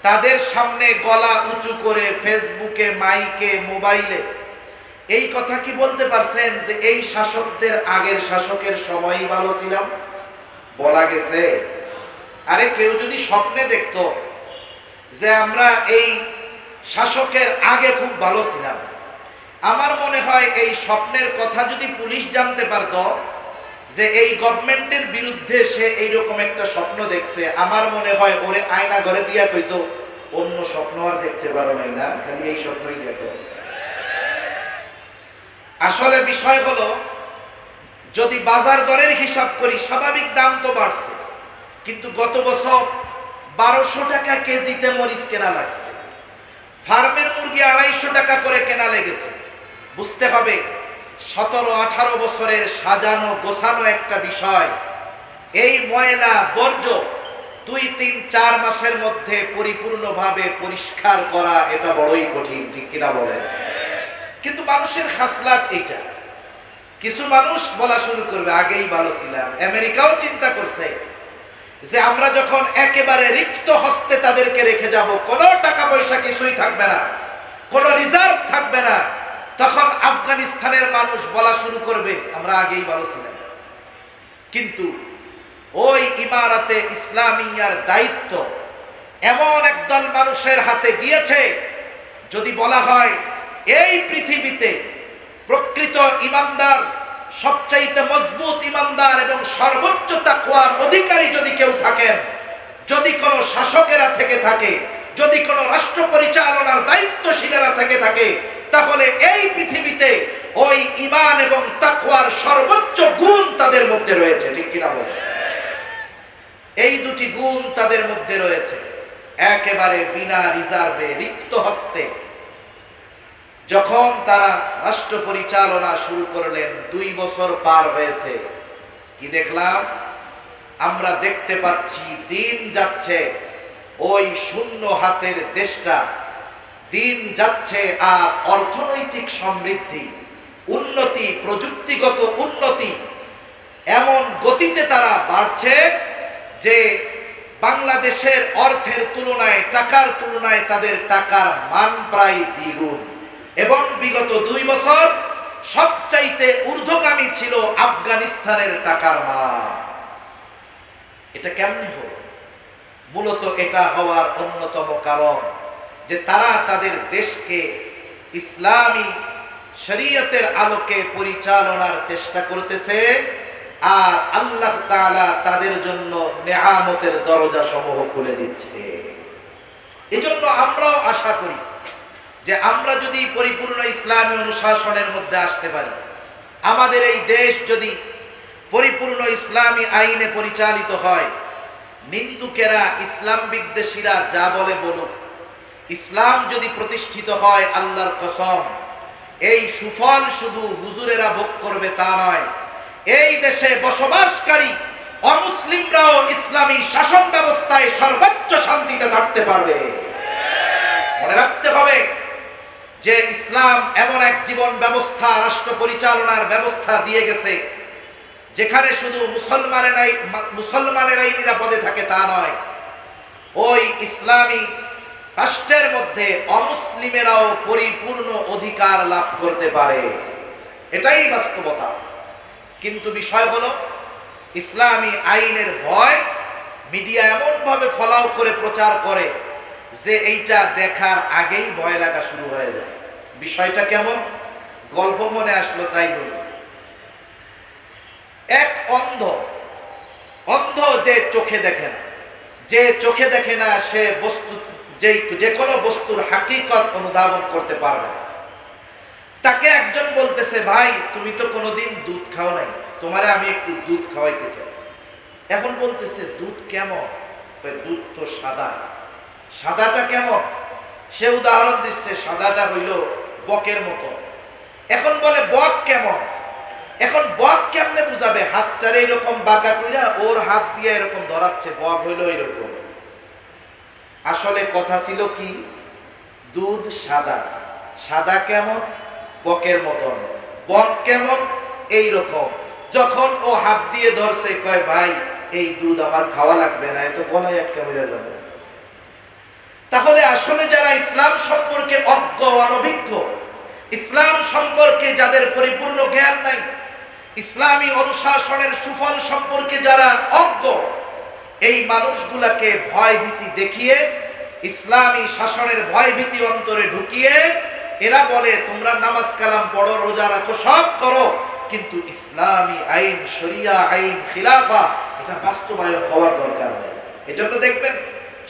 তাদের সামনে গলা উঁচু করে ফেসবুকে, মাইকে, মোবাইলে এই কথা কি বলতে পারছেন যে এই শাসকদের আগের শাসকের সময়ই ভালো ছিলাম? বলা গেছে? আরে কেউ যদি স্বপ্নে দেখতো যে আমরা এই শাসকের আগে খুব ভালো ছিলাম, আমার মনে হয় এই স্বপ্নের কথা যদি পুলিশ জানতে পারত যে এই গভর্নমেন্টের বিরুদ্ধে সে এইরকম একটা স্বপ্ন দেখছে, আমার মনে হয় ওরে আয়না ঘরে দিয়া কইতো, অন্য স্বপ্ন আর দেখতে পারো নাই না, খালি এই স্বপ্নই দেখো। আসলে বিষয় হলো, যদি বাজার দরের হিসাব করি, স্বাভাবিক দাম তো বাড়ছে, কিন্তু গত বছর 1200 টাকা কেজিতে মরিচ কেনা লাগছে, ফার্মের মুরগি 250 টাকা করে কেনা লেগেছে। বুঝতে হবে 17-18 বছরের সাজানো গোছানো একটা বিষয়, এই ময়লা বর্জ্য 2-3-4 মাসের মধ্যে পরিপূর্ণভাবে পরিষ্কার করা এটা বড়ই কঠিন, ঠিক কিনা বলেন? কিন্তু মানুষের খাসলাত এইটা। কিছু মানুষ বলা শুরু করবে, আগেই ভালো ছিলাম। আমেরিকাও চিন্তা করছে যে আমরা যখন একেবারে রিক্ত হস্তে তাদেরকে রেখে যাব, কোনো টাকা পয়সা কিছুই থাকবে না, কোনো রিজার্ভ থাকবে না, তখন আফগানিস্তানের মানুষ বলা শুরু করবে আমরা আগেই ভালো ছিলাম। কিন্তু ওই ইমারতে ইসলামিয়ার দায়িত্ব এমন একদল মানুষের হাতে গিয়েছে, যদি বলা হয় এই পৃথিবীতে প্রকৃত ইমানদার, সবচাইতে মজবুত ইমানদার এবং সর্বোচ্চ তাকওয়ার অধিকারী যদি কেউ থাকেন, যদি কোনো শাসকেরা থেকে থাকে, যদি কোনো রাষ্ট্র পরিচালনার দায়িত্বশীলেরা থেকে থাকে, তাহলে এই পৃথিবীতে ওই ঈমান এবং তাকওয়ার সর্বোচ্চ গুণ তাদের মধ্যে রয়েছে। ঠিক কিনা বলে? এই দুটি গুণ তাদের মধ্যে রয়েছে। একেবারে বিনা রিজার্ভে, রিক্ত হস্তে যখন তারা রাষ্ট্র পরিচালনা শুরু করলেন, 2 বছর পার হয়েছে, কি দেখলাম? আমরা দেখতে পাচ্ছি দিন যাচ্ছে, ওই শূন্য হাতের দেশটা দিন যাচ্ছে আর অর্থনৈতিক সমৃদ্ধি, উন্নতি, প্রযুক্তিগত উন্নতি এমন গতিতে তারা বাড়ছে যে বাংলাদেশের অর্থের তুলনায়, টাকার তুলনায় তাদের টাকার মান প্রায় দ্বিগুণ। এবং বিগত 2 বছর সবচাইতে ঊর্ধ্বগামী ছিল আফগানিস্তানের টাকার মান। এটা কেমনে হলো? মূলত এটা হওয়ার অন্যতম কারণ যে তারা তাদের দেশকে ইসলামী শরীয়তের আলোকে পরিচালনার চেষ্টা করতেছে, আর আল্লাহ তাআলা তাদের জন্য নেয়ামতের দরজা সমূহ খুলে দিচ্ছে। এজন্য আমরাও আশা করি যে আমরা যদি পরিপূর্ণ ইসলামী অনুশাসনের মধ্যে আসতে পারি, আমাদের এই দেশ যদি পরিপূর্ণ ইসলামী আইনে পরিচালিত হয়, নিন্দুকেরা, ইসলাম বিদ্বেষীরা যা বলে বলুক, ইসলাম যদি প্রতিষ্ঠিত হয়, আল্লাহর কসম এই সুফল শুধু হুজুরেরা ভোগ করবে তা নয়, এই দেশে বসবাসকারী অমুসলিমরাও ইসলামী শাসন ব্যবস্থায় সর্বোচ্চ শান্তিতে থাকতে পারবে। মনে রাখতে হবে যে ইসলাম এমন এক জীবন ব্যবস্থা, রাষ্ট্র পরিচালনার ব্যবস্থা দিয়ে গেছে যেখানে শুধু মুসলমানেরাই নিরাপদে থাকে তা নয়, ওই ইসলামী রাষ্ট্রের মধ্যে অমুসলিমেরাও পরিপূর্ণ অধিকার লাভ করতে পারে। এটাই বাস্তবতা। কিন্তু বিষয় হলো, ইসলামী আইনের ভয় মিডিয়া এমন ভাবে ফলাও করে প্রচার করে যে এইটা দেখার আগেই ভয় লাগা শুরু হয়ে যায়। বিষয়টা কেমন? গল্প মনে আসলো তাই বলি। এক অন্ধ যে চোখে দেখে না, যে চোখে দেখে না সে বস্তু, যে কোনো বস্তুর হাকিকত অনুধাবন করতে পারবে না। তাকে একজন বলতেছে, ভাই তুমি তো কোনোদিন দুধ খাও নাই, তোমারে আমি একটু দুধ খাওয়াইতে চাই। এখন বলতেছে দুধ কেমন? দুধ তো সাদা। সাদাটা কেমন? সে উদাহরণ দিচ্ছে, সাদাটা হইল বকের মতো। এখন বলে বক কেমন? এখন বক কেমনে বুঝাবে? হাতটারে এরকম বাঁকা কইরা ওর হাত দিয়ে এরকম ধরাচ্ছে, বক হইল এরকম। আসলে কথা ছিল কি, দুধ সাদা। সাদা কেমন? বকের মতন। বক কেমন? এইরকম। যখন ও হাত দিয়ে ধরছে, কয় ভাই এই দুধ আমার খাওয়া লাগবে না, এত গলায় আটকে মরে যাবে। তাহলে আসলে যারা ইসলাম সম্পর্কে অজ্ঞ, অনভিজ্ঞ, ইসলাম সম্পর্কে যাদের পরিপূর্ণ জ্ঞান নাই, ইসলামী অনুশাসনের সুফল সম্পর্কে যারা অজ্ঞ, এই মানুষগুলাকে ভয় ভীতি দেখিয়ে, ইসলামী শাসনের ভয় ভীতি অন্তরে ঢুকিয়ে এরা বলে তোমরা নামাজ কালাম পড়ো, রোজা রাখো, সব করো, কিন্তু ইসলামী আইন, শরিয়া আইন, খিলাফা এটা বাস্তবায়ন হওয়ার দরকার নেই। এজন্য দেখবেন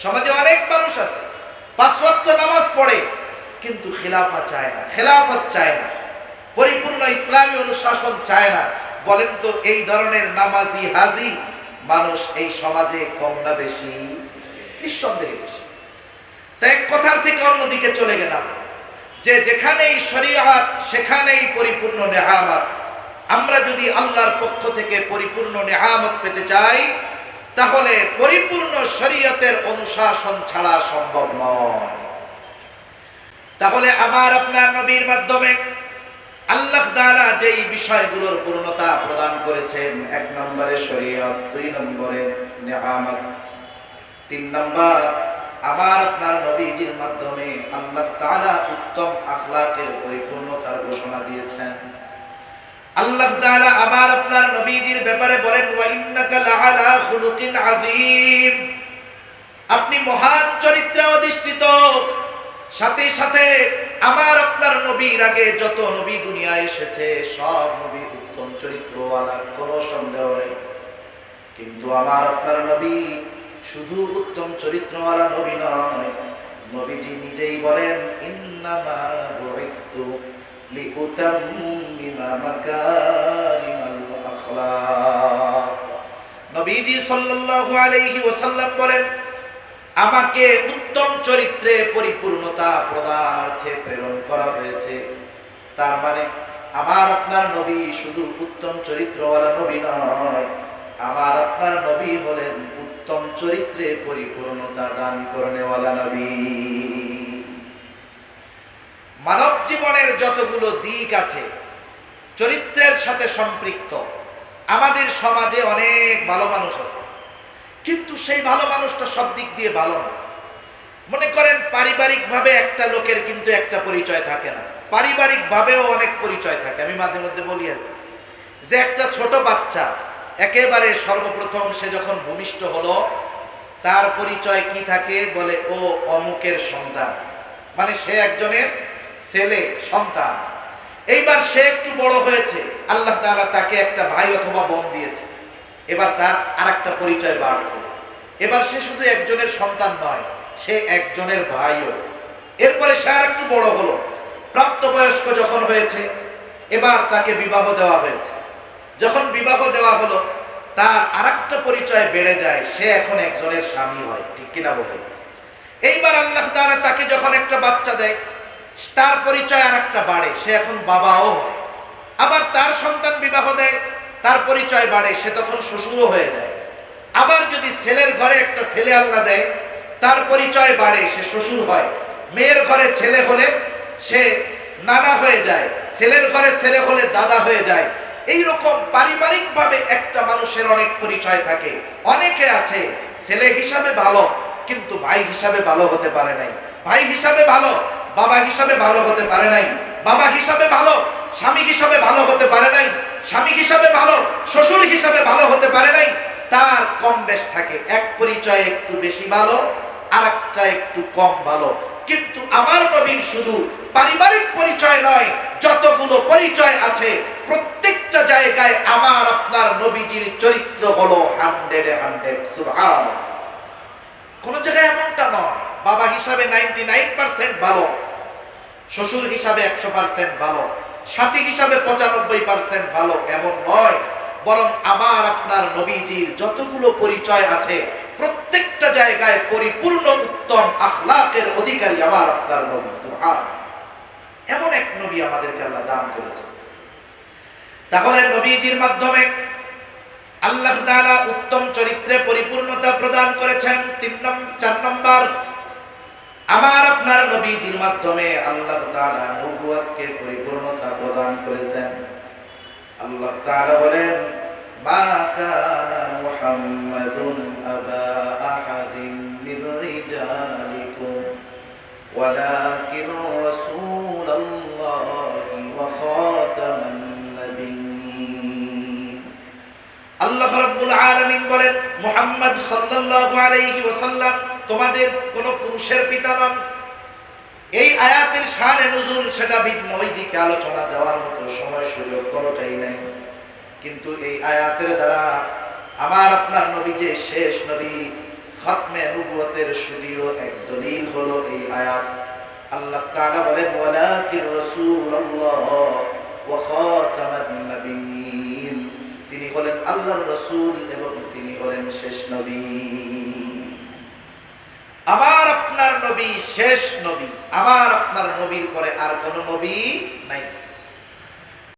সমাজে অনেক মানুষ আছে 5 ওয়াক্ত নামাজ পড়ে কিন্তু খিলাফা চায় না, খেলাফত চায় না, পরিপূর্ণ ইসলামী অনুশাসন চায় না। বলেন তো এই ধরনের নামাজি হাজি মানুষ এই সমাজে কম না বেশি? নিঃসন্দেহে বেশি। তাই এক কথার থেকে অন্যদিকে চলে গেলাম যে যেখানেই শরিয়াত সেখানেই পরিপূর্ণ নেয়ামত। আমরা যদি আল্লাহর পক্ষ থেকে পরিপূর্ণ নেয়ামত পেতে চাই, তাহলে পরিপূর্ণ শরীয়তের অনুশাসন ছাড়া সম্ভব নয়। তাহলে আমার আপনার নবীর মাধ্যমে আল্লাহ তাআলা যেই বিষয়গুলোর পূর্ণতা প্রদান করেছেন, 1 নম্বরে শরীয়ত, 2 নম্বরে নেয়ামত, 3 নম্বর আমার আপনার নবীজির মাধ্যমে আল্লাহ তাআলা উত্তম আখলাকের পরিপূর্ণতার ঘোষণা দিয়েছেন। আল্লাহ তাআলা আমার আপনার নবীজির ব্যাপারে বলেন ওয়া ইন্নাকা লাআলা খুলুকিন আযীম, আপনি মহান চরিত্রে অধিষ্ঠিত। সাথে সাথে আমার আপনার নবীর আগে যত নবী দুনিয়ায় এসেছে সব নবী উত্তম চরিত্রওয়ালা, কোনো সন্দেহ নেই। কিন্তু আমার আপনার নবী শুধু উত্তম চরিত্রওয়ালা নবী নয়, নবীজি নিজেই বলেন ইন্নামা বুইসতু লিউতাম্মিমা মাকারিমাল আখলাক। নবীজি সাল্লাল্লাহু আলাইহি ওয়াসাল্লাম বলেন আমাকে উত্তম চরিত্রে পরিপূর্ণতা প্রদানার্থে প্রেরণ করা হয়েছে। তার মানে আমার আপনার নবী শুধু উত্তম চরিত্রওয়ালা নবী নয়, আমার আপনার নবী হলেন উত্তম চরিত্রে পরিপূর্ণতা দান করেনেওয়ালা নবী। মানব জীবনের যতগুলো দিক আছে চরিত্রের সাথে সম্পৃক্ত, আমাদের সমাজে অনেক ভালো মানুষ আছে, কিন্তু সেই ভালো মানুষটা সব দিক দিয়ে ভালো না। মনে করেন পারিবারিক ভাবে একটা লোকের কিন্তু একটা পরিচয় থাকে না, পারিবারিক ভাবেও অনেক পরিচয় থাকে। আমি মাঝে মধ্যে বলি আর যে একটা ছোট বাচ্চা একেবারে সর্বপ্রথম সে যখন ভূমিষ্ঠ হলো তার পরিচয় কি থাকে, বলে ও অমুকের সন্তান, মানে সে একজনের ছেলে সন্তান। এইবার সে একটু বড় হয়েছে, আল্লাহ তাআলা তাকে একটা ভাই অথবা বোন দিয়েছে, এবার তার আরেকটা পরিচয় বাড়ছে। এবার সে শুধু একজনের সন্তান নয়, সে একজনের ভাইও। এরপরে সে আর একটু বড় হলো, প্রাপ্তবয়স্ক যখন হয়েছে এবার তাকে বিবাহ দেওয়া হয়েছে। যখন বিবাহ দেওয়া হলো তার আরেকটা পরিচয় বেড়ে যায়, সে এখন একজনের স্বামী হয়, ঠিক কিনা বলেন? এইবার আল্লাহ তাআলা তাকে যখন একটা বাচ্চা দেয় তার পরিচয় আরেকটা বাড়ে, সে এখন বাবাও হয়। আবার তার সন্তান বিবাহ দেয়, তার পরিচয় বাড়ে, সে তখন শ্বশুরও হয়ে যায়। আবার যদি ছেলের ঘরে একটা ছেলে আল্লাহ দেয় তার পরিচয় বাড়ে, সে শ্বশুর হয়। মেয়ের ঘরে ছেলে হলে সে নানা হয়ে যায়, ছেলের ঘরে ছেলে হলে দাদা হয়ে যায়। এইরকম পারিবারিক ভাবে একটা মানুষের অনেক পরিচয় থাকে। অনেকে আছে ছেলে হিসাবে ভালো কিন্তু ভাই হিসাবে ভালো হতে পারে নাই, ভাই হিসাবে ভালো বাবা হিসাবে ভালো হতে পারে নাই, বাবা হিসাবে ভালো স্বামী হিসাবে ভালো হতে পারে নাই, স্বামী হিসাবে ভালো শ্বশুর হিসাবে ভালো হতে পারে নাই। তার কম বেশ থাকে, এক পরিচয় একটু বেশি ভালো আর একটা একটু কম ভালো। কিন্তু আমার নবীর শুধু পারিবারিক পরিচয় নয়, যতগুলো পরিচয় আছে প্রত্যেকটা জায়গায় আমার আপনার নবীজির চরিত্র হলো 100 সুবহানাল্লাহ। কোন জায়গায় এমনটা নয় বাবা হিসাবে 99% ভালো, শ্বশুর হিসাবে 100% ভালো, সাথী হিসাবে 95% ভালো, এমন নয়। বরং আমার আপনার নবীজির যতগুলো পরিচয় আছে প্রত্যেকটা জায়গায় পরিপূর্ণ উত্তম আখলাকের অধিকারী আমার আপনার নবী। সুবহানাল্লাহ, এমন এক নবী আমাদেরকে আল্লাহ দান করেছেন। তাহলে নবীজির মাধ্যমে আল্লাহ তাআলা উত্তম চরিত্রে পরিপূর্ণতা প্রদান করেছেন। 4 নম্বর, আমার আপনার নবীজির মাধ্যমে আল্লাহ তাআলা নবুয়তকে পরিপূর্ণতা প্রদান করেছেন। আল্লাহ তাআলা বলেন মা কানা মুহাম্মাদুন আবা আহাদিন মির রিজালিকুম ওয়ালাকিন রাসূলুল্লাহি ওয়া খাতামান নাবিয়্যিন। আল্লাহ রাব্বুল আলামিন বলেন মুহাম্মদ সাল্লাল্লাহু আলাইহি ওয়াসাল্লাম তোমাদের কোন পুরুষের পিতা নন। এই আয়াতের শানে নুজুল সেটা ভিন্ন, ওই দিকে আলোচনা যাওয়ার মতো সময় সুযোগ কোনোটাই নাই। কিন্তু এই আয়াতের দ্বারা আমার আপনার নবী যে শেষ নবী, খতমে নবুয়তের সুদৃঢ় এক দলিল হলো এই আয়াত। আল্লাহ তাআলা বলেন ওয়ালাকিন রাসূলুল্লাহ ওয়া খাতামান নাবিয়্যিন, তিনি হলেন আল্লাহর রাসূল এবং তিনি হলেন শেষ নবী। আমার আপনার নবী শেষ নবী, আমার আপনার নবীর পরে আর কোন নবী নাই।